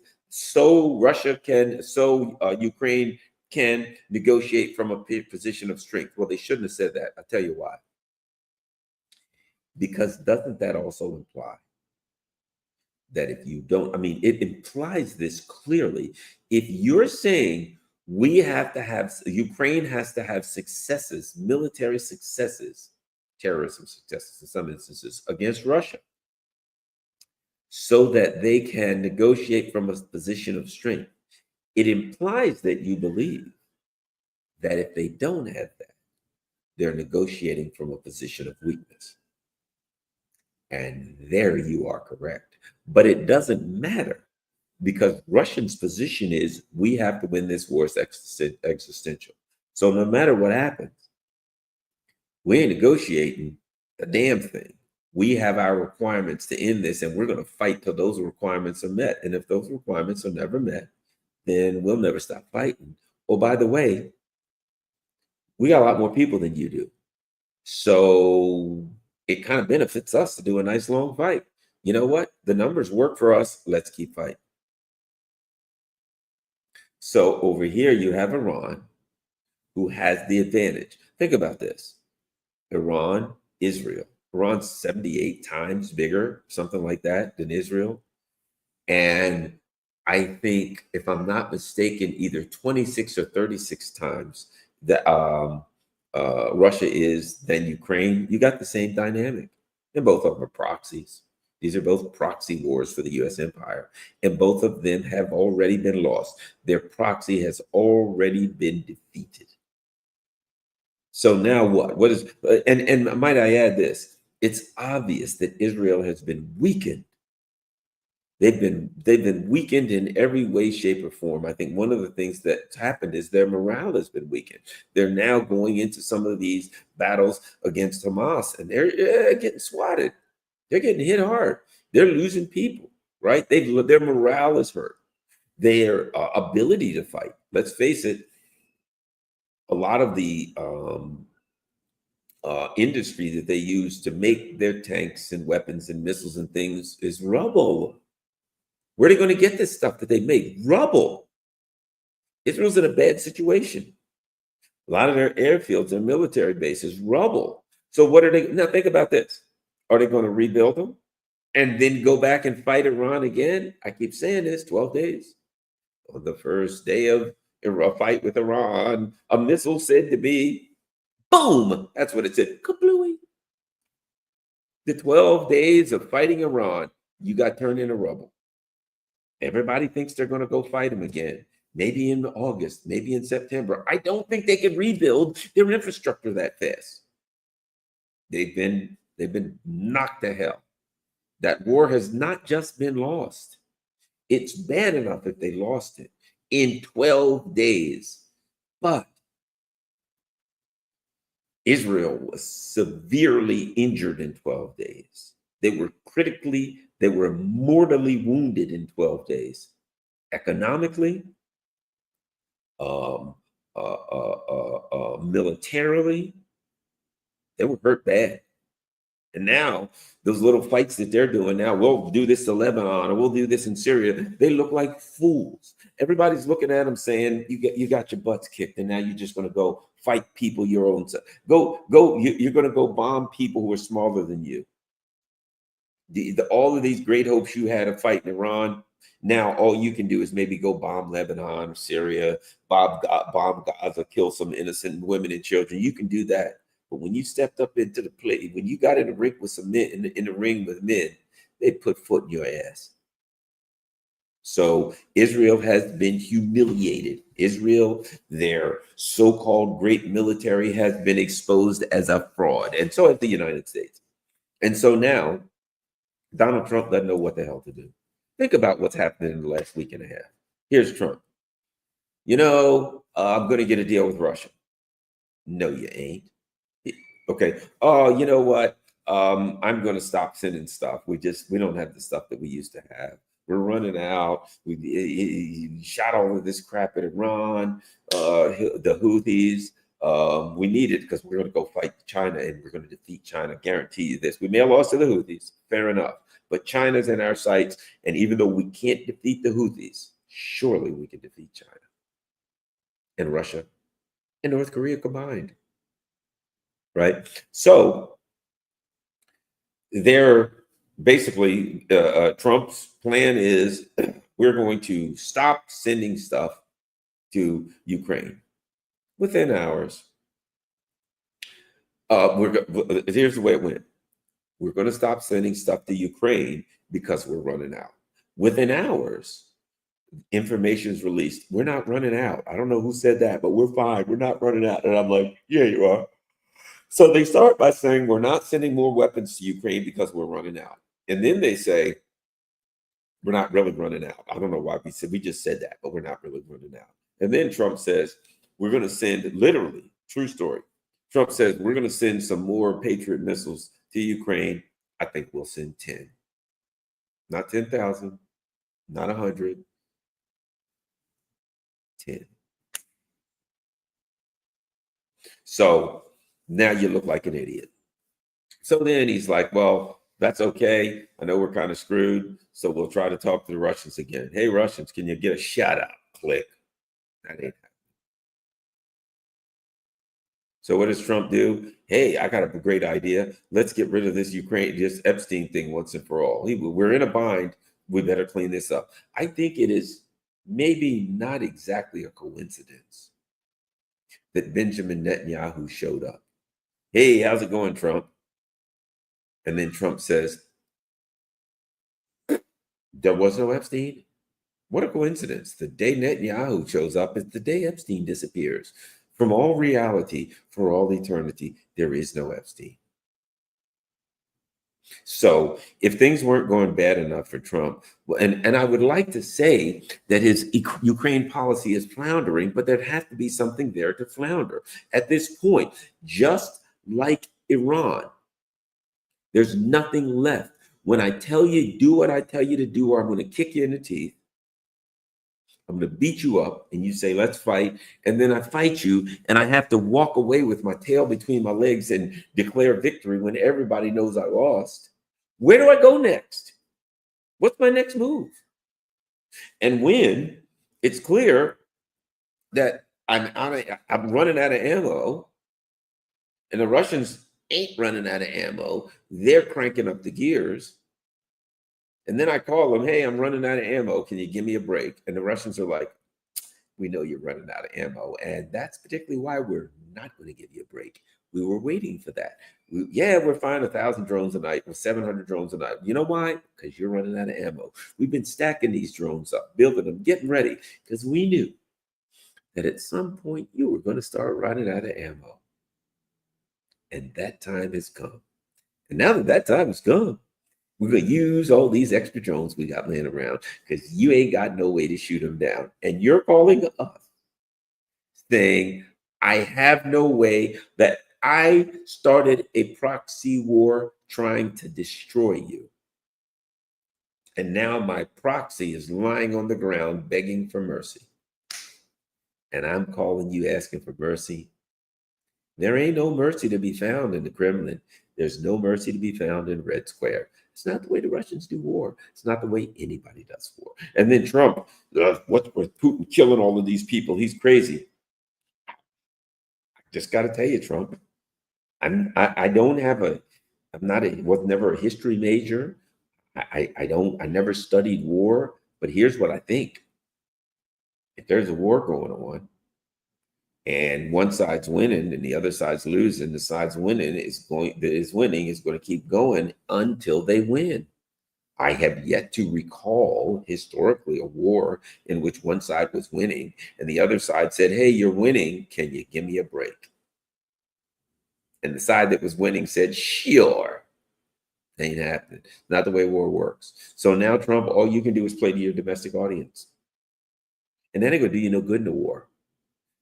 [SPEAKER 1] Ukraine can negotiate from a position of strength. Well, they shouldn't have said that. I'll tell you why. Because doesn't that also imply that if you don't, it implies this clearly. If you're saying Ukraine has to have successes, military successes, terrorism successes in some instances against Russia, so that they can negotiate from a position of strength, it implies that you believe that if they don't have that, they're negotiating from a position of weakness. And there you are correct. But it doesn't matter because Russia's position is we have to win this war. It's existential. So no matter what happens, we ain't negotiating a damn thing. We have our requirements to end this, and we're going to fight till those requirements are met. And if those requirements are never met, then we'll never stop fighting. Oh, by the way, we got a lot more people than you do. So it kind of benefits us to do a nice long fight. You know what? The numbers work for us. Let's keep fighting. So over here, you have Iran, who has the advantage. Think about this. Iran, Israel. Iran's 78 times bigger, something like that, than Israel. And I think, if I'm not mistaken, either 26 or 36 times that Russia is than Ukraine. You got the same dynamic. And both of them are proxies. These are both proxy wars for the US empire. And both of them have already been lost. Their proxy has already been defeated. So now what? What is, and might I add this? It's obvious that Israel has been weakened. They've been weakened in every way, shape, or form. I think one of the things that's happened is their morale has been weakened. They're now going into some of these battles against Hamas, and they're getting swatted. They're getting hit hard. They're losing people, right? Their morale is hurt. Their ability to fight. Let's face it. A lot of the industry that they use to make their tanks and weapons and missiles and things is rubble. Where are they going to get this stuff that they make? Rubble. Israel's in a bad situation. A lot of their airfields, their military bases, rubble. So what are they? Now think about this. Are they going to rebuild them and then go back and fight Iran again? I keep saying this, 12 days. On the first day of a fight with Iran, a missile said to be, boom. That's what it said. Kablooey. The 12 days of fighting Iran, you got turned into rubble. Everybody thinks they're going to go fight them again. Maybe in August, maybe in September. I don't think they can rebuild their infrastructure that fast. They've been knocked to hell. That war has not just been lost. It's bad enough if they lost it in 12 days. But Israel was severely injured in 12 days. They were mortally wounded in 12 days. Economically, militarily, they were hurt bad. And now those little fights that they're doing now, we'll do this to Lebanon or we'll do this in Syria. They look like fools. Everybody's looking at them saying, you got your butts kicked, and now you're just going to go fight people your own size. You're going to go bomb people who are smaller than you. All of these great hopes you had of fighting Iran, now all you can do is maybe go bomb Lebanon or Syria, bomb Gaza, kill some innocent women and children. You can do that. But when you stepped up into the play, when you got in the ring with some men, in the ring with men, they put foot in your ass. So Israel has been humiliated. Israel, their so-called great military, has been exposed as a fraud, and so has the United States. And so now Donald Trump doesn't know what the hell to do. Think about what's happened in the last week and a half. Here's Trump. I'm going to get a deal with Russia. No, you ain't. Okay. Oh, you know what? I'm going to stop sending stuff. We don't have the stuff that we used to have. We're running out. We shot all of this crap at Iran, the Houthis. We need it because we're going to go fight China and we're going to defeat China. Guarantee you this. We may have lost to the Houthis. Fair enough. But China's in our sights. And even though we can't defeat the Houthis, surely we can defeat China and Russia and North Korea combined. Right? So they're basically, Trump's plan is we're going to stop sending stuff to Ukraine within hours. Here's the way it went. We're going to stop sending stuff to Ukraine because we're running out. Within hours, information is released. We're not running out. I don't know who said that, but we're fine. We're not running out. And I'm like, yeah, you are. So they start by saying we're not sending more weapons to Ukraine because we're running out. And then they say We're not really running out. I don't know why we just said that, but we're not really running out. And then Trump says, we're going to send, literally, true story. Trump says, we're going to send some more Patriot missiles to Ukraine. I think we'll send 10. Not 10,000, not 100, 10. So now you look like an idiot. So then he's like, well, that's okay. I know we're kind of screwed. So we'll try to talk to the Russians again. Hey, Russians, can you get a shout out? Click. That ain't happening. So what does Trump do? Hey, I got a great idea. Let's get rid of this Epstein thing once and for all. We're in a bind. We better clean this up. I think it is maybe not exactly a coincidence that Benjamin Netanyahu showed up. Hey, how's it going, Trump? And then Trump says, there was no Epstein. What a coincidence. The day Netanyahu shows up is the day Epstein disappears. From all reality, for all eternity, there is no Epstein. So if things weren't going bad enough for Trump, and I would like to say that his Ukraine policy is floundering, but there has to be something there to flounder. At this point, just like Iran, there's nothing left. When I tell you, do what I tell you to do, or I'm going to kick you in the teeth, I'm going to beat you up, and you say, let's fight. And then I fight you, and I have to walk away with my tail between my legs and declare victory when everybody knows I lost. Where do I go next? What's my next move? And when it's clear that I'm running out of ammo, and the Russians ain't running out of ammo, they're cranking up the gears. And then I call them, hey, I'm running out of ammo. Can you give me a break? And the Russians are like, we know you're running out of ammo. And that's particularly why we're not going to give you a break. We were waiting for that. We're firing 1,000 drones a night or 700 drones a night. You know why? Because you're running out of ammo. We've been stacking these drones up, building them, getting ready, because we knew that at some point you were going to start running out of ammo. And that time has come. And now that time has come, we're going to use all these extra drones we got laying around because you ain't got no way to shoot them down. And you're calling us saying, I have no way, that I started a proxy war trying to destroy you. And now my proxy is lying on the ground begging for mercy. And I'm calling you asking for mercy. There ain't no mercy to be found in the Kremlin. There's no mercy to be found in Red Square. It's not the way the Russians do war. It's not the way anybody does war. And then Trump, what's with Putin killing all of these people? He's crazy. I just got to tell you, Trump, I was never a history major. I never studied war, but here's what I think. If there's a war going on, and one side's winning and the other side's losing, the side's winning is going to keep going until they win. I have yet to recall historically a war in which one side was winning and the other side said, hey, you're winning. Can you give me a break? And the side that was winning said, sure. Ain't happening. Not the way war works. So now, Trump, all you can do is play to your domestic audience. And that ain't going to do you no good in the war.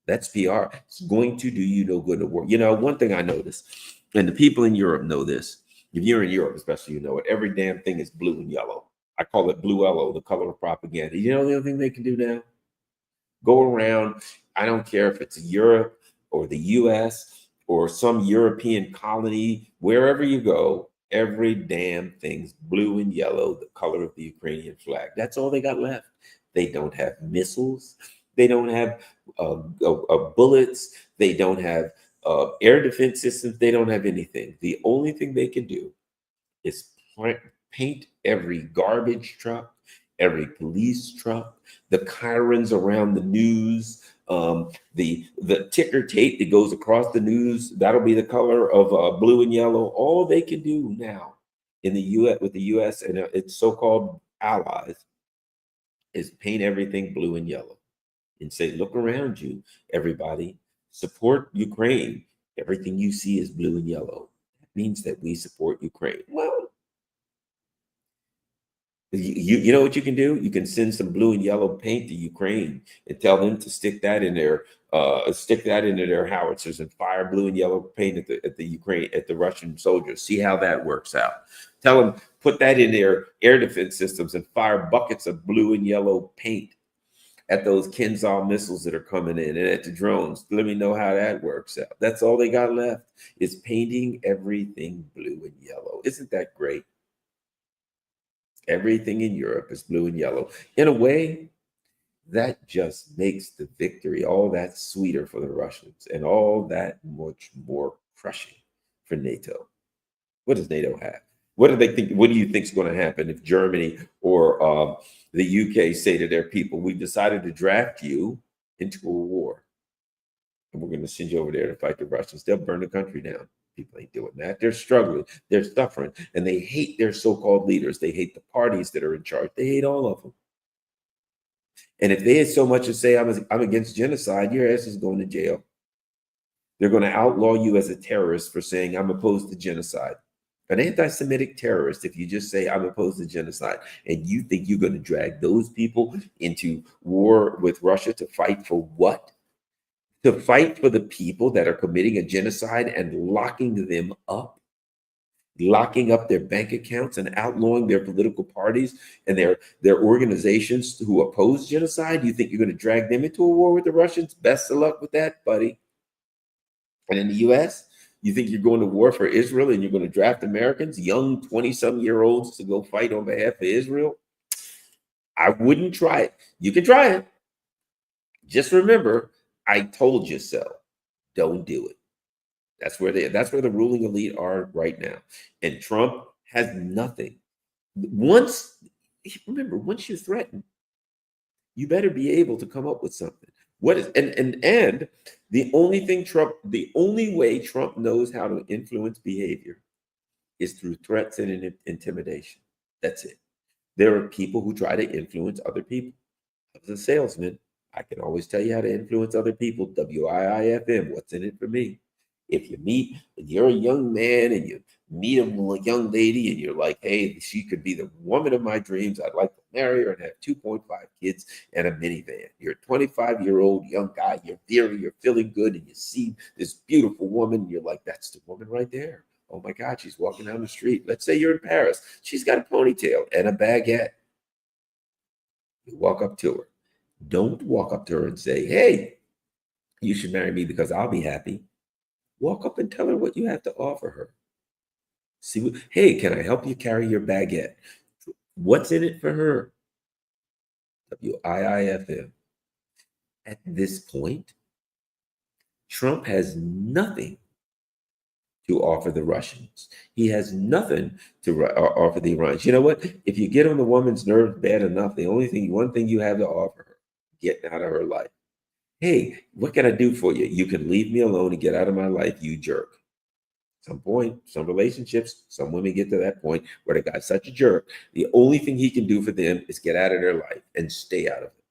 [SPEAKER 1] That's PR. It's going to do you no good in the war. You know, one thing I noticed, and the people in Europe know this. If you're in Europe, especially, you know it. Every damn thing is blue and yellow. I call it blue yellow, the color of propaganda. You know the other thing they can do now? Go around. I don't care if it's Europe or the US or some European colony, wherever you go, every damn thing's blue and yellow, the color of the Ukrainian flag. That's all they got left. They don't have missiles. They don't have bullets. They don't have air defense systems. They don't have anything. The only thing they can do is paint every garbage truck, every police truck, the chirons around the news, the ticker tape that goes across the news. That'll be the color of blue and yellow. All they can do now in the U.S. with the U.S. and its so-called allies is paint everything blue and yellow and say, look around you, everybody, support Ukraine. Everything you see is blue and yellow. That means that we support Ukraine. Well, You know what you can do? You can send some blue and yellow paint to Ukraine and tell them to stick that into their howitzers and fire blue and yellow paint at the Ukraine at the Russian soldiers. See how that works out. Tell them put that in their air defense systems and fire buckets of blue and yellow paint at those Kinzhal missiles that are coming in and at the drones. Let me know how that works out. That's all they got left is painting everything blue and yellow. Isn't that great? Everything in Europe is blue and yellow. In a way, that just makes the victory all that sweeter for the Russians and all that much more crushing for NATO. What does NATO have? What do they think? What do you think is going to happen if Germany or the UK say to their people, "We've decided to draft you into a war, and we're going to send you over there to fight the Russians"? They'll burn the country down. People ain't doing that. They're struggling. They're suffering, and they hate their so-called leaders. They hate the parties that are in charge. They hate all of them. And if they had so much as say, I'm against genocide, your ass is going to jail. They're going to outlaw you as a terrorist for saying, I'm opposed to genocide. An anti-Semitic terrorist, if you just say, I'm opposed to genocide, and you think you're going to drag those people into war with Russia to fight for what? To fight for the people that are committing a genocide and locking them up? Locking up their bank accounts and outlawing their political parties and their organizations who oppose genocide? You think you're going to drag them into a war with the Russians? Best of luck with that, buddy. And in the US, you think you're going to war for Israel and you're going to draft Americans, young 20-some-year-olds, to go fight on behalf of Israel? I wouldn't try it. You can try it. Just remember, I told you so. Don't do it. That's where the ruling elite are right now. And Trump has nothing. Once you threaten, you better be able to come up with something. What is and the only way Trump knows how to influence behavior is through threats and intimidation. That's it. There are people who try to influence other people. As a salesman, I can always tell you how to influence other people. WIIFM, what's in it for me? If you're a young man and you meet a young lady and you're like, hey, she could be the woman of my dreams. I'd like to marry her and have 2.5 kids and a minivan. You're a 25-year-old young guy. You're feeling good, and you see this beautiful woman. And you're like, that's the woman right there. Oh my God, she's walking down the street. Let's say you're in Paris. She's got a ponytail and a baguette. You walk up to her. Don't walk up to her and say, hey, you should marry me because I'll be happy. Walk up and tell her what you have to offer her. Hey, can I help you carry your baguette? What's in it for her? WIIFM. At this point, Trump has nothing to offer the Russians. He has nothing to offer the Iranians. You know what? If you get on the woman's nerves bad enough, one thing you have to offer her, getting out of her life. Hey, what can I do for you? You can leave me alone and get out of my life, you jerk. Some point, some relationships, some women get to that point where the guy's such a jerk. The only thing he can do for them is get out of their life and stay out of it.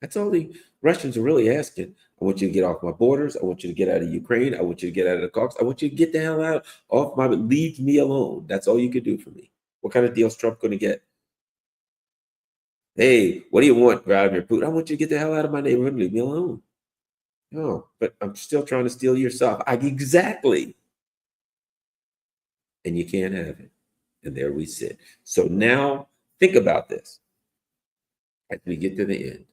[SPEAKER 1] That's all the Russians are really asking. I want you to get off my borders. I want you to get out of Ukraine. I want you to get out of the Caucasus. I want you to get the hell out off my, leave me alone. That's all you can do for me. What kind of deal's Trump going to get? Hey, what do you want, Vladimir Putin? I want you to get the hell out of my neighborhood and leave me alone. No, but I'm still trying to steal your stuff. Exactly. And you can't have it. And there we sit. So now think about this. As we get to the end,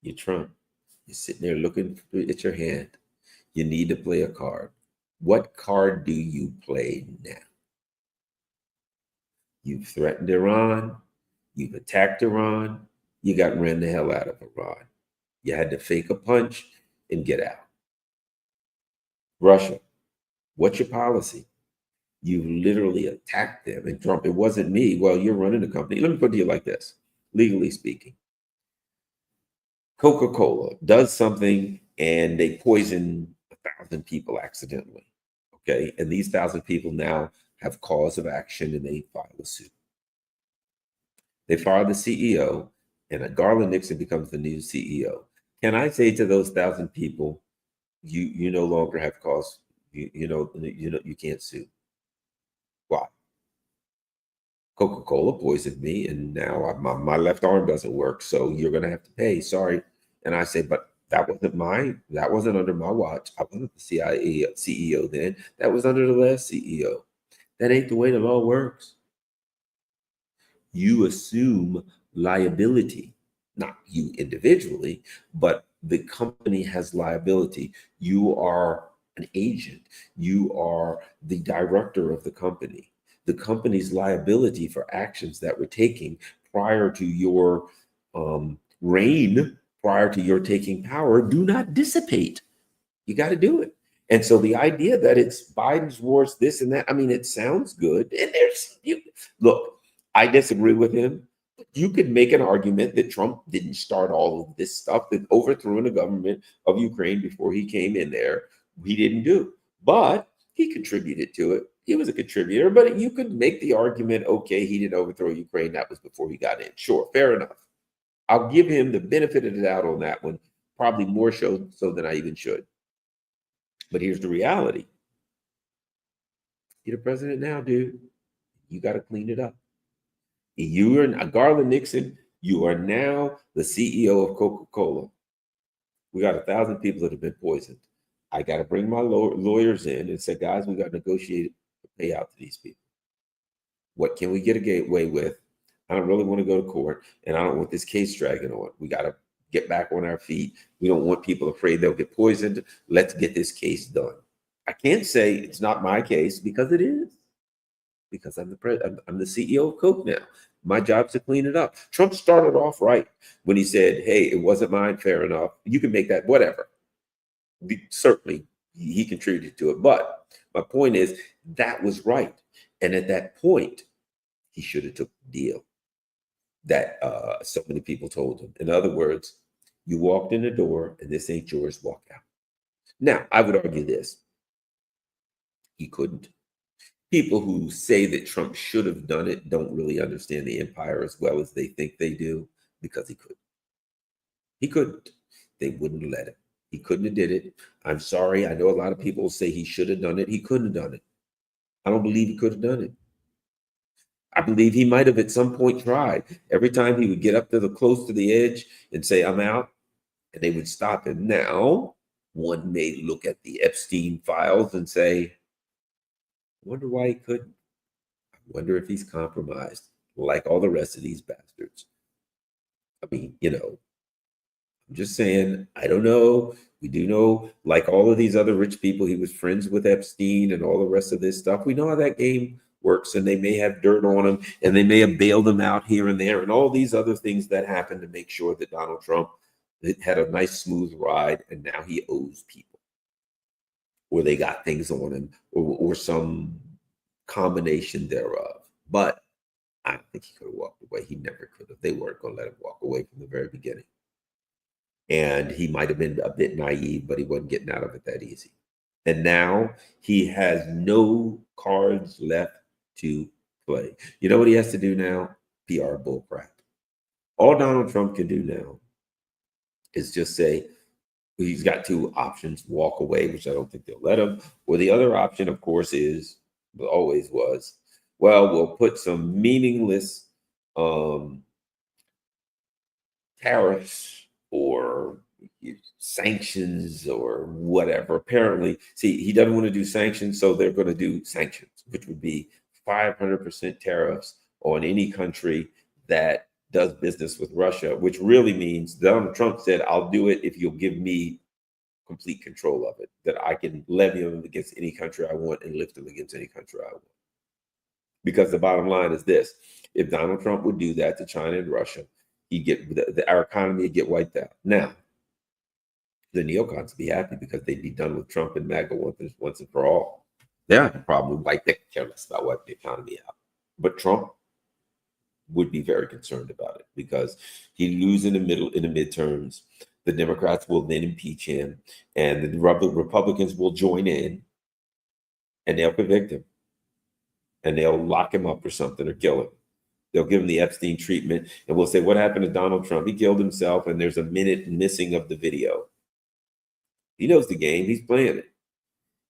[SPEAKER 1] you're Trump. You're sitting there looking at your hand. You need to play a card. What card do you play now? You've threatened Iran. You've attacked Iran. You got ran the hell out of Iran. You had to fake a punch and get out. Russia, what's your policy? You literally attacked them. And Trump, it wasn't me. Well, you're running the company. Let me put it to you like this, legally speaking. Coca-Cola does something and they poison 1,000 people accidentally. Okay. And these 1,000 people now have cause of action and they file a suit. They fire the CEO and Garland Nixon becomes the new CEO. Can I say to those 1,000 people, you no longer have cause, you can't sue? Why? Coca-Cola poisoned me, and now my left arm doesn't work, so you're going to have to pay. Sorry. And I say, but that wasn't under my watch. I wasn't the CIA CEO then. That was under the last CEO. That ain't the way the law works. You assume liability, not you individually, but the company has liability. You are an agent, you are the director of the company. The company's liability for actions that were taken prior to your reign, prior to your taking power, do not dissipate. You got to do it. And so the idea that it's Biden's wars, this and that, I mean, it sounds good. And look, I disagree with him. You could make an argument that Trump didn't start all of this stuff, that overthrowing the government of Ukraine before he came in there, he didn't do. But he contributed to it. He was a contributor, but you could make the argument, okay, he didn't overthrow Ukraine. That was before he got in. Sure, fair enough. I'll give him the benefit of the doubt on that one, probably more so than I even should. But here's the reality. You're the president now, dude. You got to clean it up. You are Garland Nixon. You are now the CEO of Coca-Cola. We got 1,000 people that have been poisoned. I got to bring my lawyers in and say, guys, we got to negotiate a payout to these people. What can we get away with? I don't really want to go to court, and I don't want this case dragging on. We got to get back on our feet. We don't want people afraid they'll get poisoned. Let's get this case done. I can't say it's not my case, because it is. Because I'm the CEO of Coke now. My job's to clean it up. Trump started off right when he said, hey, it wasn't mine, fair enough. You can make that, whatever. Certainly, he contributed to it. But my point is, that was right. And at that point, he should have took the deal that so many people told him. In other words, you walked in the door and this ain't yours, walk out. Now, I would argue this. He couldn't. People who say that Trump should have done it don't really understand the empire as well as they think they do, because he couldn't. He couldn't. They wouldn't let him. He couldn't have did it. I'm sorry. I know a lot of people say he should have done it. He couldn't have done it. I don't believe he could have done it. I believe he might have at some point tried. Every time he would get up to the close to the edge and say, I'm out, and they would stop him. Now, one may look at the Epstein files and say, I wonder why he couldn't. I wonder if he's compromised, like all the rest of these bastards. I mean, I'm just saying, I don't know. We do know, like all of these other rich people, he was friends with Epstein and all the rest of this stuff. We know how that game works, and they may have dirt on him, and they may have bailed him out here and there, and all these other things that happen to make sure that Donald Trump had a nice, smooth ride, and now he owes people, or they got things on him, or some combination thereof. But I don't think he could have walked away. He never could have. They weren't going to let him walk away from the very beginning. And he might have been a bit naive, but he wasn't getting out of it that easy. And now he has no cards left to play. You know what he has to do now? PR bullcrap. All Donald Trump can do now is just say, he's got two options: walk away, which I don't think they'll let him, or the other option, of course, is, always was, well, we'll put some meaningless tariffs or sanctions or whatever. Apparently, see, he doesn't want to do sanctions, so they're going to do sanctions, which would be 500% tariffs on any country that does business with Russia, which really means Donald Trump said, I'll do it if you'll give me complete control of it, that I can levy them against any country I want and lift them against any country I want. Because the bottom line is this: if Donald Trump would do that to China and Russia, our economy would get wiped out. Now, the neocons would be happy because they'd be done with Trump and MAGA once and for all. They don't have a problem with white. They care less about wiping the economy out. But Trump would be very concerned about it because he'd lose in the midterms. The Democrats will then impeach him, and the Republicans will join in, and they'll convict him, and they'll lock him up or something, or kill him. They'll give him the Epstein treatment, and we'll say, what happened to Donald Trump? He killed himself, and there's a minute missing of the video. He knows the game. He's playing it.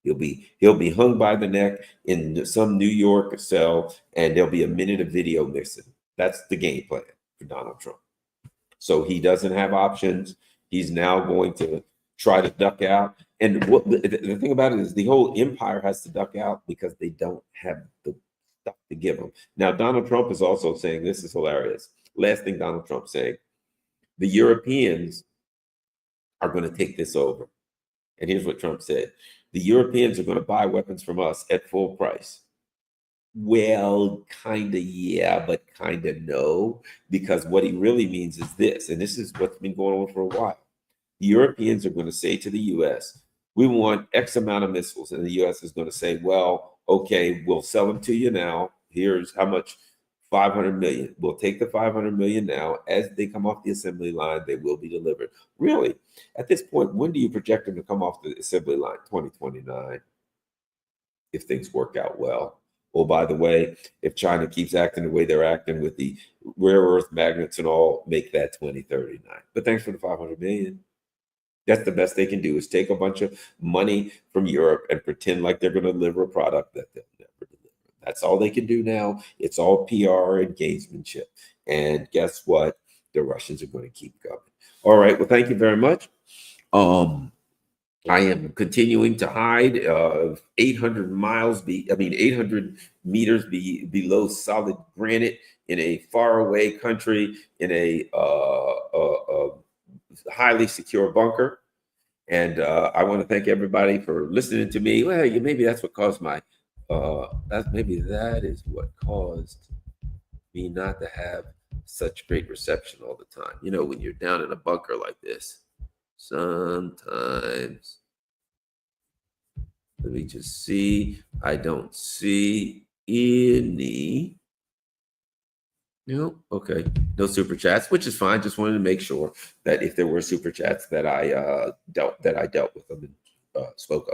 [SPEAKER 1] He'll be hung by the neck in some New York cell, and there'll be a minute of video missing. That's the game plan for Donald Trump. So he doesn't have options. He's now going to try to duck out. And what the thing about it is the whole empire has to duck out because they don't have the stuff to give them. Now, Donald Trump is also saying, this is hilarious. Last thing Donald Trump saying, the Europeans are going to take this over. And here's what Trump said. The Europeans are going to buy weapons from us at full price. Well, kind of, yeah, but kind of no, because what he really means is this, and this is what's been going on for a while. The Europeans are going to say to the US, we want X amount of missiles. And the US is going to say, well, okay, we'll sell them to you now. Here's how much, 500 million. We'll take the 500 million now. As they come off the assembly line, they will be delivered. Really, at this point, when do you project them to come off the assembly line? 2029, if things work out well. Oh, by the way, if China keeps acting the way they're acting with the rare earth magnets and all, make that 2039. But thanks for the 500 million. That's the best they can do, is take a bunch of money from Europe and pretend like they're going to deliver a product that they'll never deliver. That's all they can do now. It's all PR and gamesmanship. And guess what? The Russians are going to keep going. All right. Well, thank you very much. I am continuing to hide 800 meters below solid granite in a faraway country in a highly secure bunker. And I want to thank everybody for listening to me. Well, maybe that's what caused my, that is what caused me not to have such great reception all the time. You know, when you're down in a bunker like this. Sometimes, let me just see. I don't see any. No, okay. No super chats, which is fine. Just wanted to make sure that if there were super chats that I dealt with them and spoke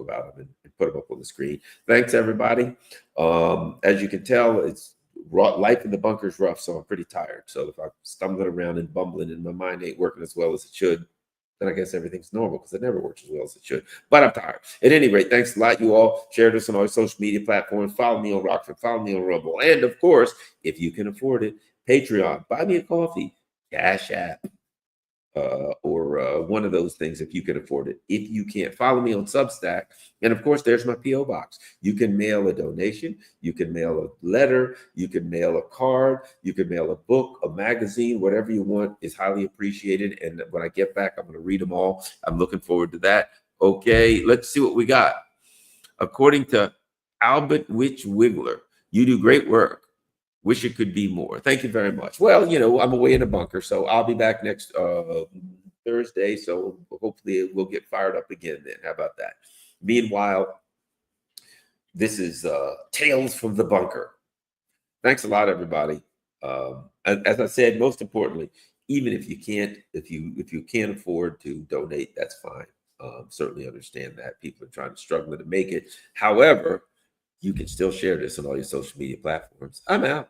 [SPEAKER 1] about them and put them up on the screen. Thanks, everybody. As you can tell, it's life in the bunker is rough, so I'm pretty tired. So if I'm stumbling around and bumbling and my mind ain't working as well as it should, then I guess everything's normal, because it never works as well as it should. But I'm tired. At any rate, thanks a lot, you all. Share this on all social media platforms. Follow me on Rockford. Follow me on Rumble. And, of course, if you can afford it, Patreon. Buy me a coffee. Cash App. Or one of those things if you can afford it. If you can't, follow me on Substack. And of course, there's my P.O. box. You can mail a donation. You can mail a letter. You can mail a card. You can mail a book, a magazine, whatever you want is highly appreciated. And when I get back, I'm going to read them all. I'm looking forward to that. Okay, let's see what we got. According to Albert Witch Wiggler, you do great work. Wish it could be more. Thank you very much. Well, you know, I'm away in a bunker, so I'll be back next Thursday. So hopefully we'll get fired up again then. How about that? Meanwhile, this is Tales from the Bunker. Thanks a lot, everybody. As I said, most importantly, even if you can't afford to donate, that's fine. Certainly understand that people are trying to struggle to make it. However, you can still share this on all your social media platforms. I'm out.